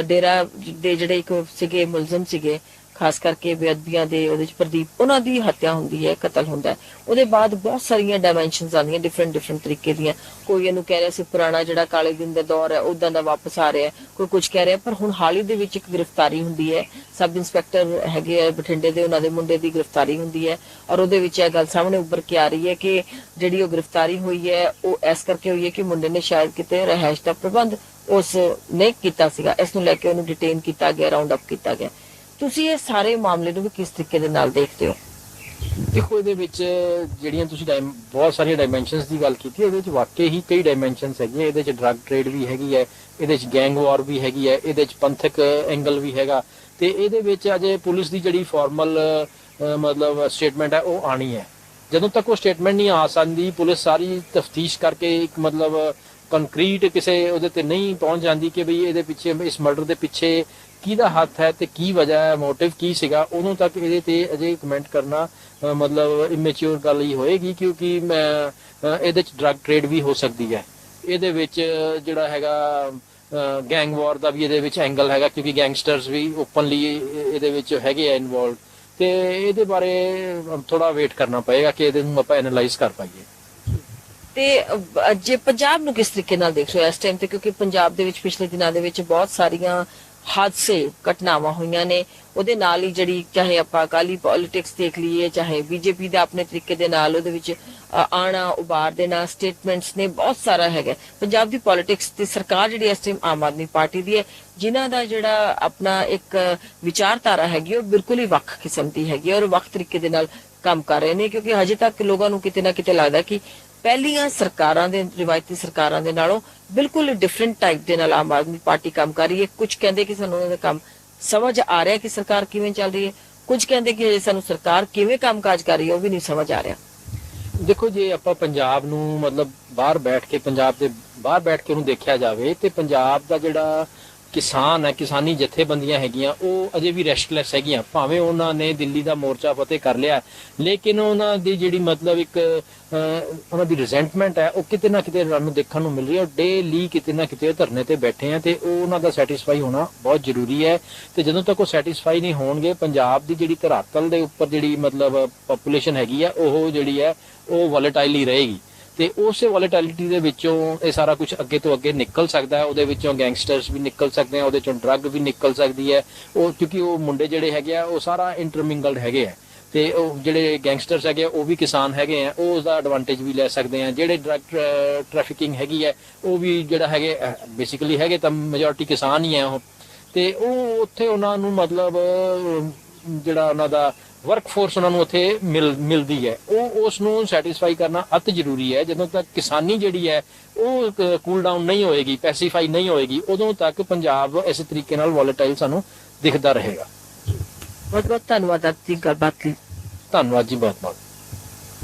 ਡੇਰਾ ਦੇ ਜਿਹੜੇ ਇੱਕ ਸੀਗੇ ਮੁਲਜ਼ਮ ਸੀਗੇ, ਖਾਸ ਕਰਕੇ ਬੇਅਦਬੀਆਂ ਦੇ, ਉਹਦੇ ਚ ਪ੍ਰਦੀਪ, ਉਹਨਾਂ ਦੀ ਹੱਤਿਆ ਹੁੰਦੀ ਹੈ, ਕਤਲ ਹੁੰਦਾ ਹੈ, ਉਹਦੇ ਬਾਅਦ ਬਹੁਤ ਸਾਰੀਆਂ ਡਾਇਮੈਂਸ਼ਨਸ ਆਉਂਦੀਆਂ ਡਿਫਰੈਂਟ ਤਰੀਕੇ ਦੀਆਂ। ਕੋਈ ਇਹਨੂੰ ਕਹਿ ਰਿਹਾ ਸੀ ਪੁਰਾਣਾ ਜਿਹੜਾ ਕਾਲੇ ਦਿਨ ਦਾ ਦੌਰ ਹੈ ਉਦਾਂ ਦਾ ਵਾਪਸ ਆ ਰਿਹਾ, ਕੋਈ ਕੁਝ ਕਹਿ ਰਿਹਾ, ਪਰ ਹੁਣ ਹਾਲ ਹੀ ਦੇ ਵਿੱਚ ਇੱਕ ਗ੍ਰਿਫਤਾਰੀ ਹੁੰਦੀ ਹੈ, ਸਬ ਇੰਸਪੈਕਟਰ ਹੈਗੇ ਆ ਬਠਿੰਡੇ ਦੇ, ਉਹਨਾਂ ਦੇ ਮੁੰਡੇ ਦੀ ਗ੍ਰਿਫਤਾਰੀ ਹੁੰਦੀ ਹੈ ਔਰ ਉਹਦੇ ਵਿੱਚ ਇਹ ਗੱਲ ਸਾਹਮਣੇ ਉੱਭਰ ਕੇ ਆ ਰਹੀ ਹੈ ਕਿ ਜਿਹੜੀ ਉਹ ਗ੍ਰਿਫਤਾਰੀ ਹੋਈ ਹੈ ਉਹ ਇਸ ਕਰਕੇ ਹੋਈ ਹੈ ਕਿ ਮੁੰਡੇ ਨੇ ਸ਼ਾਇਦ ਕਿਤੇ ਰਿਹਾਇਸ਼ ਦਾ ਪ੍ਰਬੰਧ ਉਸ ਨੇ ਕੀਤਾ ਸੀਗਾ, ਇਸ ਨੂੰ ਲੈ ਕੇ ਉਹਨੂੰ ਡਿਟੇਨ ਕੀਤਾ ਗਿਆ, ਰਾਉਂਡ ਅਪ ਕੀਤਾ ਗਿਆ। ਤੁਸੀਂ ਇਹ ਸਾਰੇ ਮਾਮਲੇ ਨੂੰ ਵੀ ਕਿਸ ਤਰੀਕੇ ਦੇ ਨਾਲ ਦੇਖਦੇ ਹੋ? ਦੇਖੋ ਇਹਦੇ ਵਿੱਚ ਜਿਹੜੀਆਂ ਤੁਸੀਂ ਬਹੁਤ ਸਾਰੀਆਂ ਡਾਇਮੈਂਸ਼ਨਸ ਦੀ ਗੱਲ ਕੀਤੀ, ਇਹਦੇ ਵਿੱਚ ਵਾਕਈ ਹੀ ਕਈ ਡਾਇਮੈਂਸ਼ਨਸ ਹੈਗੀਆਂ। ਇਹਦੇ ਵਿੱਚ ਡਰੱਗ ਟ੍ਰੇਡ ਵੀ ਹੈਗੀ ਹੈ, ਇਹਦੇ ਵਿੱਚ ਗੈਂਗ ਵਾਰ ਵੀ ਹੈਗੀ ਹੈ, ਇਹਦੇ ਵਿੱਚ ਪੰਥਕ ਐਂਗਲ ਵੀ ਹੈਗਾ, ਤੇ ਇਹਦੇ ਵਿੱਚ ਅਜੇ ਪੁਲਿਸ ਦੀ ਜਿਹੜੀ ਫਾਰਮਲ ਮਤਲਬ ਸਟੇਟਮੈਂਟ ਹੈ ਉਹ ਆਣੀ ਹੈ। ਜਦੋਂ ਤੱਕ ਉਹ ਸਟੇਟਮੈਂਟ ਨਹੀਂ ਆ ਸਕਦੀ, ਪੁਲਿਸ ਸਾਰੀ ਤਫਤੀਸ਼ ਕਰਕੇ ਇੱਕ ਮਤਲਬ ਕੰਕਰੀਟ ਕਿਸੇ ਉਹਦੇ ਤੇ ਨਹੀਂ ਪਹੁੰਚ ਜਾਂਦੀ ਕਿ ਬਈ ਇਹਦੇ ਪਿੱਛੇ, ਇਸ ਮਰਡਰ ਦੇ ਪਿੱਛੇ ਕਿਹਦਾ ਹੱਥ ਹੈ ਤੇ ਕੀ ਵਜ੍ਹਾ ਹੈ, ਮੋਟਿਵ ਕੀ ਸੀਗਾ, ਉਦੋਂ ਤੱਕ ਇਹਦੇ ਤੇ ਅਜੇ ਕਮੈਂਟ ਕਰਨਾ ਮਤਲਬ ਇਮੈਚੁਰ ਗੱਲ ਹੀ ਹੋਏਗੀ, ਕਿਉਂਕਿ ਇਹਦੇ 'ਚ ਡਰੱਗ ਟ੍ਰੇਡ ਵੀ ਹੋ ਸਕਦੀ ਹੈ। ਇਹਦੇ ਵਿੱਚ ਜਿਹੜਾ ਹੈਗਾ ਗੈਂਗ ਵਾਰ ਦਾ ਵੀ ਇਹਦੇ ਵਿੱਚ ਐਂਗਲ ਹੈਗਾ, ਕਿਉਂਕਿ ਗੈਂਗਸਟਰਸ ਵੀ ਓਪਨਲੀ ਇਹਦੇ ਵਿੱਚ ਹੈਗੇ ਆ ਇਨਵੋਲਵਡ। ਤੇ ਇਹਦੇ ਬਾਰੇ ਥੋੜਾ ਵੇਟ ਕਰਨਾ ਪਏਗਾ ਕਿ ਇਹਦੇ ਨੂੰ ਆਪਾਂ ਐਨਾਲਾਈਜ਼ ਕਰ ਪਾਈਏ। ਤੇ ਜੇ ਪੰਜਾਬ ਨੂੰ ਕਿਸ ਤਰੀਕੇ ਨਾਲ ਦੇਖ ਰਹੇ ਹੋ ਇਸ ਟਾਈਮ ਤੇ, ਕਿਉਂਕਿ ਪੰਜਾਬ ਦੇ ਵਿੱਚ ਪਿਛਲੇ ਦਿਨਾਂ ਦੇ ਵਿੱਚ ਬਹੁਤ ਸਾਰੀਆਂ ਹਾਦਸੇ ਘਟਨਾਵਾਂ ਹੋਈਆਂ ਨੇ, ਉਹਦੇ ਨਾਲ ਹੀ ਜਿਹੜੀ ਚਾਹੇ ਆਪਾਂ ਅਕਾਲੀ ਪੋਲਿਟਿਕਸ ਦੇਖ ਲਈਏ, ਚਾਹੇ ਬੀਜੇਪੀ ਦਾ ਆਪਣੇ ਤਰੀਕੇ ਦੇ ਨਾਲ ਉਹਦੇ ਵਿੱਚ ਆਣਾ ਉਬਾਰ ਦੇਣਾ ਸਟੇਟਮੈਂਟਸ ਨੇ, ਬਹੁਤ ਸਾਰਾ ਹੈਗਾ ਪੰਜਾਬ ਦੀ ਪੋਲਿਟਿਕਸ ਤੇ ਸਰਕਾਰ ਜਿਹੜੀ ਇਸ ਟਾਈਮ ਆਮ ਆਦਮੀ ਪਾਰਟੀ ਦੀ ਹੈ, ਜਿਨ੍ਹਾਂ ਦਾ ਜਿਹੜਾ ਆਪਣਾ ਇੱਕ ਵਿਚਾਰਧਾਰਾ ਹੈਗੀ ਉਹ ਬਿਲਕੁਲ ਹੀ ਵੱਖ ਕਿਸਮ ਦੀ ਹੈਗੀ ਔਰ ਵੱਖ ਤਰੀਕੇ ਦੇ ਨਾਲ ਕੰਮ ਕਰ ਰਹੇ ਨੇ। ਕਿਉਂਕਿ ਹਜੇ ਤੱਕ ਲੋਕਾਂ ਨੂੰ ਕਿਤੇ ਨਾ ਕਿਤੇ ਲੱਗਦਾ ਕਿ ਪਹਿਲੀਆਂ ਸਰਕਾਰਾਂ ਦੇ ਰਿਵਾਇਤੀ ਸਰਕਾਰਾਂ ਦੇ ਨਾਲੋਂ ਬਿਲਕੁਲ ਡਿਫਰੈਂਟ ਟਾਈਪ ਦੇ ਨਾਲ ਆਮ ਆਦਮੀ ਪਾਰਟੀ ਕੰਮ ਕਰ ਰਹੀ ਹੈ। ਕੁਝ ਕਹਿੰਦੇ ਕਿ ਸਾਨੂੰ ਉਹਨਾਂ ਦਾ ਕੰਮ ਸਮਝ ਆ ਰਿਹਾ ਕਿ ਸਰਕਾਰ ਕਿਵੇਂ ਚੱਲ ਰਹੀ ਹੈ, ਕੁਝ ਕਹਿੰਦੇ ਕਿ ਸਾਨੂੰ ਸਰਕਾਰ ਕਿਵੇਂ ਕੰਮਕਾਜ ਕਰ ਰਹੀ ਹੈ ਉਹ ਵੀ ਨਹੀਂ ਸਮਝ ਆ ਰਿਹਾ। ਦੇਖੋ, ਜੇ ਆਪਾਂ ਪੰਜਾਬ ਨੂੰ ਮਤਲਬ ਬਾਹਰ ਬੈਠ ਕੇ ਪੰਜਾਬ ਦੇ ਬਾਹਰ ਬੈਠ ਕੇ ਉਹਨੂੰ ਦੇਖਿਆ ਜਾਵੇ ਤੇ ਪੰਜਾਬ ਦਾ ਜਿਹੜਾ ਕਿਸਾਨ ਹੈ, ਕਿਸਾਨੀ ਜਥੇਬੰਦੀਆਂ ਹੈਗੀਆਂ, ਉਹ ਅਜੇ ਵੀ ਰੈਸਟਲੈਸ ਹੈਗੀਆਂ। ਭਾਵੇਂ ਉਹਨਾਂ ਨੇ ਦਿੱਲੀ ਦਾ ਮੋਰਚਾ ਫਤਿਹ ਕਰ ਲਿਆ, ਲੇਕਿਨ ਉਹਨਾਂ ਦੀ ਜਿਹੜੀ ਮਤਲਬ ਇੱਕ ਉਹਨਾਂ ਦੀ ਰਿਜ਼ੈਂਟਮੈਂਟ ਹੈ ਉਹ ਕਿਤੇ ਨਾ ਕਿਤੇ ਸਾਨੂੰ ਦੇਖਣ ਨੂੰ ਮਿਲ ਰਹੀ ਹੈ। ਡੇਲੀ ਕਿਤੇ ਨਾ ਕਿਤੇ ਧਰਨੇ ਤੇ ਬੈਠੇ ਆ ਤੇ ਉਹ ਉਹਨਾਂ ਦਾ ਸੈਟੀਸਫਾਈ ਹੋਣਾ ਬਹੁਤ ਜ਼ਰੂਰੀ ਹੈ। ਤੇ ਜਦੋਂ ਤੱਕ ਉਹ ਸੈਟੀਸਫਾਈ ਨਹੀਂ ਹੋਣਗੇ, ਪੰਜਾਬ ਦੀ ਜਿਹੜੀ ਧਰਾਤਲ ਦੇ ਉੱਪਰ ਜਿਹੜੀ ਮਤਲਬ ਪੋਪੂਲੇਸ਼ਨ ਹੈਗੀ ਆ ਉਹ ਜਿਹੜੀ ਹੈ ਉਹ ਵੋਲੇਟਾਈਲ ਹੀ ਰਹੇਗੀ। ਤੇ ਉਸੇ ਵੋਲੇਟਿਲਿਟੀ ਦੇ ਵਿੱਚੋਂ ਇਹ ਸਾਰਾ ਕੁਝ ਅੱਗੇ ਤੋਂ ਅੱਗੇ ਨਿਕਲ ਸਕਦਾ ਹੈ। ਉਹਦੇ ਵਿੱਚੋਂ ਗੈਂਗਸਟਰਸ ਵੀ ਨਿਕਲ ਸਕਦੇ ਆ, ਉਹਦੇ ਚੋਂ ਡਰੱਗ ਵੀ ਨਿਕਲ ਸਕਦੀ ਹੈ। ਉਹ ਕਿਉਂਕਿ ਉਹ ਮੁੰਡੇ ਜਿਹੜੇ ਹੈਗੇ ਆ ਉਹ ਸਾਰਾ ਇੰਟਰਮਿੰਗਲਡ ਹੈਗੇ ਆ ਤੇ ਉਹ ਜਿਹੜੇ ਗੈਂਗਸਟਰਸ ਹੈਗੇ ਉਹ ਵੀ ਕਿਸਾਨ ਹੈਗੇ ਆ, ਉਹ ਉਸਦਾ ਐਡਵਾਂਟੇਜ ਵੀ ਲੈ ਸਕਦੇ ਆ। ਜਿਹੜੇ ਡਰੱਗ ਟ੍ਰੈਫਿਕਿੰਗ ਹੈਗੀ ਹੈ ਉਹ ਵੀ ਜਿਹੜਾ ਹੈਗੇ ਬੇਸਿਕਲੀ ਹੈਗੇ ਤਾਂ ਮੈਜੋਰਿਟੀ ਕਿਸਾਨ ਹੀ ਆ ਉਹ। ਤੇ ਉਹ ਉੱਥੇ ਉਹਨਾਂ ਨੂੰ ਮਤਲਬ ਜਿਹੜਾ ਉਹਨਾਂ ਦਾ ਵਰਕਫੋਰਸ ਉਹਨਾਂ ਨੂੰ ਉੱਥੇ ਮਿਲਦੀ ਹੈ, ਉਹ ਉਸ ਨੂੰ ਸੈਟੀਸਫਾਈ ਕਰਨਾ ਅਤ ਜ਼ਰੂਰੀ ਹੈ। ਜਦੋਂ ਤੱਕ ਕਿਸਾਨੀ ਜਿਹੜੀ ਹੈ ਉਹ ਕੂਲ ਡਾਊਨ ਨਹੀਂ ਹੋਏਗੀ, ਪੈਸੀਫਾਈ ਨਹੀਂ ਹੋਏਗੀ, ਉਦੋਂ ਤੱਕ ਪੰਜਾਬ ਇਸੇ ਤਰੀਕੇ ਨਾਲ ਵੋਲੇਟਾਈਲ ਸਾਨੂੰ ਦਿਖਦਾ ਰਹੇਗਾ। ਬਹੁਤ ਬਹੁਤ ਧੰਨਵਾਦ ਆਪਣੀ ਗੱਲਬਾਤ ਲਈ। ਧੰਨਵਾਦ ਜੀ, ਬਹੁਤ ਬਹੁਤ।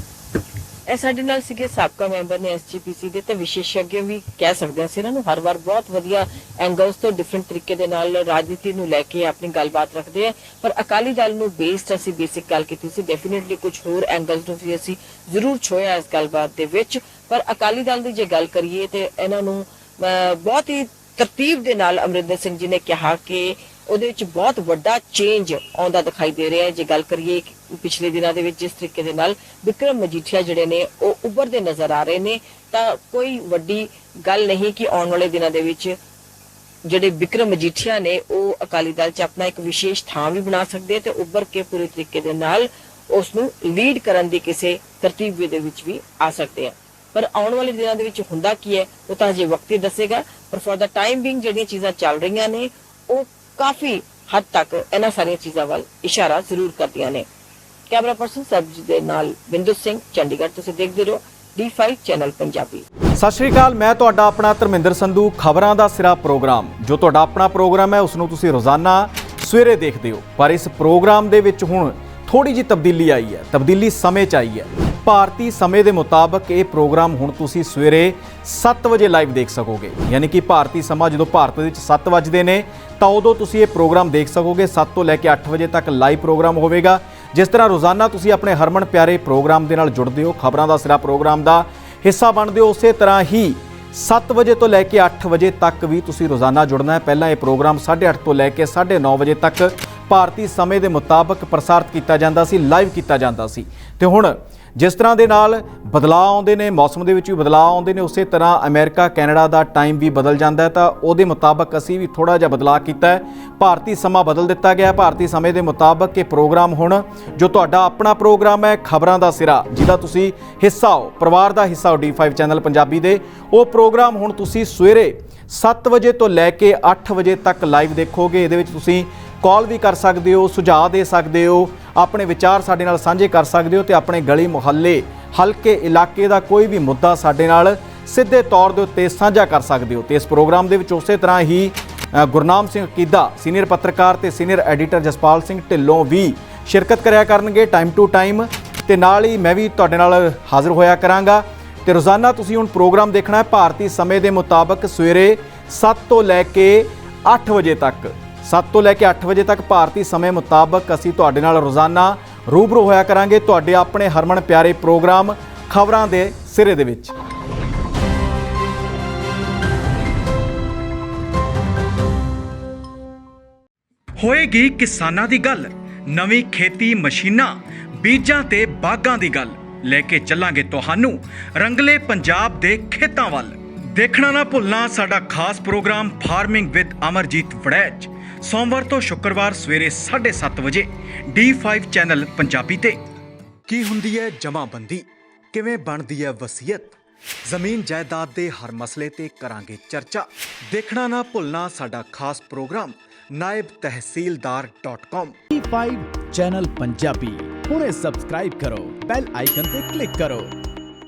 ਇਹ ਸਾਡੇ ਨਾਲ ਸੀਗੇ ਸਾਬਕਾ ਮੈਂਬਰ ਨੇ ਐਸਜੀਪੀਸੀ ਦੇ ਤੇ ਵਿਸ਼ੇਸ਼ज्ञ ਵੀ ਕਹਿ ਸਕਦੇ ਹਾਂ ਅਸੀਂ ਇਹਨਾਂ ਨੂੰ। ਹਰ ਵਾਰ ਬਹੁਤ ਵਧੀਆ ਐਂਗਲਸ ਤੋਂ ਡਿਫਰੈਂਟ ਤਰੀਕੇ ਦੇ ਨਾਲ ਰਾਜਨੀਤੀ ਨੂੰ ਲੈ ਕੇ ਆਪਣੀ ਗੱਲਬਾਤ ਰੱਖਦੇ ਆ। ਪਰ ਅਕਾਲੀ ਦਲ ਨੂੰ ਬੇਸਡ ਅਸੀਂ ਬੇਸਿਕ ਗੱਲ ਕੀਤੀ ਸੀ, ਡੈਫੀਨਿਟਲੀ ਕੁਝ ਹੋਰ ਐਂਗਲਸ ਨੂੰ ਵੀ ਅਸੀਂ ਜ਼ਰੂਰ ਛੋਇਆ ਇਸ ਗੱਲਬਾਤ ਦੇ ਵਿੱਚ। ਪਰ ਅਕਾਲੀ ਦਲ ਦੀ ਜੇ ਗੱਲ ਕਰੀਏ ਤੇ ਇਹਨਾਂ ਨੂੰ ਬਹੁਤ ਹੀ ਤਰਤੀਬ ਦੇ ਨਾਲ ਅਮਰਿੰਦਰ ਸਿੰਘ ਜੀ ਨੇ ਕਿਹਾ ਕਿ ਉਹਦੇ ਵਿੱਚ ਬਹੁਤ ਵੱਡਾ ਚੇਂਜ ਆਉਂਦਾ ਦਿਖਾਈ ਦੇ ਰਿਹਾ ਹੈ। ਜੇ ਗੱਲ ਕਰੀਏ ਪਿਛਲੇ ਦਿਨਾਂ ਦੇ ਵਿੱਚ ਜਿਸ ਤਰੀਕੇ ਦੇ ਨਾਲ ਵਿਕਰਮ ਮਜੀਠੀਆ ਜਿਹੜੇ ਨੇ ਉਹ ਉੱਭਰਦੇ ਨਜ਼ਰ ਆ ਰਹੇ ਨੇ, ਤਾਂ ਕੋਈ ਵੱਡੀ ਗੱਲ ਨਹੀਂ ਕਿ ਆਉਣ ਵਾਲੇ ਦਿਨਾਂ ਦੇ ਵਿੱਚ ਜਿਹੜੇ ਵਿਕਰਮ ਮਜੀਠੀਆ ਨੇ ਉਹ ਅਕਾਲੀ ਦਲ 'ਚ ਆਪਣਾ ਇੱਕ ਵਿਸ਼ੇਸ਼ ਥਾਂ ਵੀ ਬਣਾ ਸਕਦੇ ਤੇ ਉੱਭਰ ਕੇ ਪੂਰੇ ਤਰੀਕੇ ਦੇ ਨਾਲ ਉਸ ਨੂੰ ਲੀਡ ਕਰਨ ਦੀ ਕਿਸੇ ਤਰਤੀਬ ਦੇ ਵਿੱਚ ਵੀ ਆ ਸਕਦੇ ਆ। ਪਰ ਆਉਣ ਵਾਲੇ ਦਿਨਾਂ ਦੇ ਵਿੱਚ ਹੁੰਦਾ ਕੀ ਹੈ ਉਹ ਤਾਂ ਅਜੇ ਵਕਤ ਹੀ ਦੱਸੇਗਾ। ਪਰ ਫॉर द ਟਾਈਮ ਬੀਇੰਗ ਜਿਹੜੀਆਂ ਚੀਜ਼ਾਂ ਚੱਲ ਰਹੀਆਂ ਨੇ ਉਹ ਕਾਫੀ ਹੱਦ ਤੱਕ ਇਹਨਾਂ ਸਾਰੀਆਂ ਚੀਜ਼ਾਂ ਵੱਲ ਇਸ਼ਾਰਾ ਜ਼ਰੂਰ ਕਰਦੀਆਂ ਨੇ। ਕੈਮਰਾ ਪਰਸਨ ਸਰਬਜੀਤ ਦੇ ਨਾਲ ਬਿੰਦੂ ਸਿੰਘ, ਚੰਡੀਗੜ੍ਹ। ਤੁਸੀਂ ਦੇਖਦੇ ਰਹੋ D5 ਚੈਨਲ ਪੰਜਾਬੀ। ਸਤਿ ਸ਼੍ਰੀ ਅਕਾਲ, ਮੈਂ ਤੁਹਾਡਾ ਆਪਣਾ ਧਰਮਿੰਦਰ ਸੰਧੂ। ਖਬਰਾਂ ਦਾ ਸਿਰਾ ਪ੍ਰੋਗਰਾਮ ਜੋ ਤੁਹਾਡਾ ਆਪਣਾ ਪ੍ਰੋਗਰਾਮ ਹੈ ਉਸ ਨੂੰ ਤੁਸੀਂ ਰੋਜ਼ਾਨਾ ਸਵੇਰੇ ਦੇਖਦੇ ਹੋ, ਪਰ ਇਸ ਪ੍ਰੋਗਰਾਮ ਦੇ ਵਿੱਚ ਹੁਣ ਥੋੜੀ ਜਿਹੀ ਤਬਦੀਲੀ ਆਈ ਹੈ। ਤਬਦੀਲੀ ਸਮੇਂ 'ਚ ਆਈ ਹੈ। ਭਾਰਤੀ ਸਮੇਂ ਦੇ ਮੁਤਾਬਕ ਇਹ ਪ੍ਰੋਗਰਾਮ ਹੁਣ ਤੁਸੀਂ ਸਵੇਰੇ 7 ਵਜੇ ਲਾਈਵ ਦੇਖ ਸਕੋਗੇ। ਯਾਨੀ ਕਿ ਭਾਰਤੀ ਸਮਾਂ ਜਦੋਂ ਭਾਰਤ ਦੇ ਵਿੱਚ 7 ਵੱਜਦੇ ਨੇ ਤਾਂ ਉਦੋਂ ਤੁਸੀਂ ਇਹ ਪ੍ਰੋਗਰਾਮ ਦੇਖ ਸਕੋਗੇ। 7 ਤੋਂ ਲੈ ਕੇ 8 ਵਜੇ ਤੱਕ ਲਾਈਵ ਪ੍ਰੋਗਰਾਮ ਹੋਵੇਗਾ। ਜਿਸ ਤਰ੍ਹਾਂ ਰੋਜ਼ਾਨਾ ਤੁਸੀਂ ਆਪਣੇ ਹਰਮਨ ਪਿਆਰੇ ਪ੍ਰੋਗਰਾਮ ਦੇ ਨਾਲ ਜੁੜਦੇ ਹੋ, ਖਬਰਾਂ ਦਾ ਸਿਰਾ ਪ੍ਰੋਗਰਾਮ ਦਾ ਹਿੱਸਾ ਬਣਦੇ ਹੋ, ਉਸੇ ਤਰ੍ਹਾਂ ਹੀ 7 ਵਜੇ ਤੋਂ ਲੈ ਕੇ 8 ਵਜੇ ਤੱਕ ਵੀ ਤੁਸੀਂ ਰੋਜ਼ਾਨਾ ਜੁੜਨਾ ਹੈ। ਪਹਿਲਾਂ ਇਹ ਪ੍ਰੋਗਰਾਮ 8:30 ਤੋਂ ਲੈ ਕੇ 9:30 ਵਜੇ ਤੱਕ ਭਾਰਤੀ ਸਮੇਂ ਦੇ ਮੁਤਾਬਕ ਪ੍ਰਸਾਰਿਤ ਕੀਤਾ ਜਾਂਦਾ ਸੀ, ਲਾਈਵ ਕੀਤਾ ਜਾਂਦਾ ਸੀ। ਤੇ ਹੁਣ ਜਿਸ ਤਰ੍ਹਾਂ ਦੇ ਨਾਲ ਬਦਲਾਅ ਆਉਂਦੇ ਨੇ, ਮੌਸਮ ਦੇ ਵਿੱਚ ਵੀ ਬਦਲਾਅ ਆਉਂਦੇ ਨੇ, ਉਸੇ ਤਰ੍ਹਾਂ ਅਮਰੀਕਾ ਕੈਨੇਡਾ ਦਾ ਟਾਈਮ ਵੀ ਬਦਲ ਜਾਂਦਾ ਹੈ। ਤਾਂ ਉਹਦੇ ਮੁਤਾਬਕ ਅਸੀਂ ਵੀ ਥੋੜ੍ਹਾ ਜਿਹਾ ਬਦਲਾਅ ਕੀਤਾ ਹੈ। ਭਾਰਤੀ ਸਮਾਂ ਬਦਲ ਦਿੱਤਾ ਗਿਆ। ਭਾਰਤੀ ਸਮੇਂ ਦੇ ਮੁਤਾਬਕ ਇਹ ਪ੍ਰੋਗਰਾਮ ਹੁਣ ਜੋ ਤੁਹਾਡਾ ਆਪਣਾ ਪ੍ਰੋਗਰਾਮ ਹੈ ਖਬਰਾਂ ਦਾ ਸਿਰਾ, ਜਿਹਦਾ ਤੁਸੀਂ ਹਿੱਸਾ ਹੋ, ਪਰਿਵਾਰ ਦਾ ਹਿੱਸਾ ਹੋ D5 ਚੈਨਲ ਪੰਜਾਬੀ ਦੇ, ਉਹ ਪ੍ਰੋਗਰਾਮ ਹੁਣ ਤੁਸੀਂ ਸਵੇਰੇ 7 ਵਜੇ ਤੋਂ ਲੈ ਕੇ 8 ਵਜੇ ਤੱਕ ਲਾਈਵ ਦੇਖੋਗੇ। ਇਹਦੇ ਵਿੱਚ ਤੁਸੀਂ ਕਾਲ ਵੀ ਕਰ ਸਕਦੇ ਹੋ, ਸੁਝਾਅ ਦੇ ਸਕਦੇ ਹੋ, ਆਪਣੇ ਵਿਚਾਰ ਸਾਡੇ ਨਾਲ ਸਾਂਝੇ ਕਰ ਸਕਦੇ ਹੋ ਤੇ ਆਪਣੇ ਗਲੀ ਮੁਹੱਲੇ, ਹਲਕੇ, ਇਲਾਕੇ ਦਾ ਕੋਈ ਵੀ ਮੁੱਦਾ ਸਾਡੇ ਨਾਲ ਸਿੱਧੇ ਤੌਰ ਦੇ ਉੱਤੇ ਸਾਂਝਾ ਕਰ ਸਕਦੇ ਹੋ। ਤੇ ਇਸ ਪ੍ਰੋਗਰਾਮ ਦੇ ਵਿੱਚ ਉਸੇ ਤਰ੍ਹਾਂ ਹੀ ਗੁਰਨਾਮ ਸਿੰਘ ਕੀਦਾ, ਸੀਨੀਅਰ ਪੱਤਰਕਾਰ ਤੇ ਸੀਨੀਅਰ ਐਡੀਟਰ ਜਸਪਾਲ ਸਿੰਘ ਢਿੱਲੋਂ ਵੀ ਸ਼ਿਰਕਤ ਕਰਿਆ ਕਰਨਗੇ ਟਾਈਮ ਟੂ ਟਾਈਮ, ਤੇ ਨਾਲ ਹੀ ਮੈਂ ਵੀ ਤੁਹਾਡੇ ਨਾਲ ਹਾਜ਼ਰ ਹੋਇਆ ਕਰਾਂਗਾ। ਤੇ ਰੋਜ਼ਾਨਾ ਤੁਸੀਂ ਹੁਣ ਪ੍ਰੋਗਰਾਮ ਦੇਖਣਾ ਹੈ ਭਾਰਤੀ ਸਮੇਂ ਦੇ ਮੁਤਾਬਕ ਸਵੇਰੇ 7 ਤੋਂ ਲੈ ਕੇ 8 ਵਜੇ ਤੱਕ। 7 ਤੋਂ ਲੈ ਕੇ 8 ਵਜੇ ਤੱਕ ਭਾਰਤੀ ਸਮੇਂ ਮੁਤਾਬਕ ਅਸੀਂ ਤੁਹਾਡੇ ਨਾਲ ਰੋਜ਼ਾਨਾ ਰੂਬਰੂ ਹੋਇਆ ਕਰਾਂਗੇ ਤੁਹਾਡੇ ਆਪਣੇ ਹਰਮਨ ਪਿਆਰੇ ਪ੍ਰੋਗਰਾਮ ਖਬਰਾਂ ਦੇ ਸਿਰੇ ਦੇ ਵਿੱਚ। ਹੋਏਗੀ ਕਿਸਾਨਾਂ ਦੀ ਗੱਲ, ਨਵੀਂ ਖੇਤੀ ਮਸ਼ੀਨਾਂ, ਬੀਜਾਂ ਤੇ ਬਾਗਾਂ ਦੀ ਗੱਲ ਲੈ ਕੇ ਚੱਲਾਂਗੇ ਤੁਹਾਨੂੰ ਰੰਗਲੇ ਪੰਜਾਬ ਦੇ ਖੇਤਾਂ ਵੱਲ। ਦੇਖਣਾ ਨਾ ਭੁੱਲਣਾ ਸਾਡਾ ਖਾਸ programme farming with Amarjeet Waraich, ਸੋਮਵਾਰ ਤੋਂ ਸ਼ੁੱਕਰਵਾਰ ਸਵੇਰੇ 7:30 ਵਜੇ D5 ਚੈਨਲ ਪੰਜਾਬੀ ਤੇ। ਕੀ ਹੁੰਦੀ ਹੈ ਜਮਾਬੰਦੀ, ਕਿਵੇਂ ਬਣਦੀ ਹੈ ਵਸੀਅਤ, ਜ਼ਮੀਨ ਜਾਇਦਾਦ ਦੇ ਹਰ ਮਸਲੇ ਤੇ ਕਰਾਂਗੇ ਚਰਚਾ। ਦੇਖਣਾ ਨਾ ਭੁੱਲਣਾ ਸਾਡਾ ਖਾਸ programme naibtehsildar.com। D5 channel Punjabi ਹੁਣੇ ਸਬਸਕ੍ਰਾਈਬ ਕਰੋ, ਬੈਲ ਆਈਕਨ ਤੇ ਕਲਿੱਕ ਕਰੋ।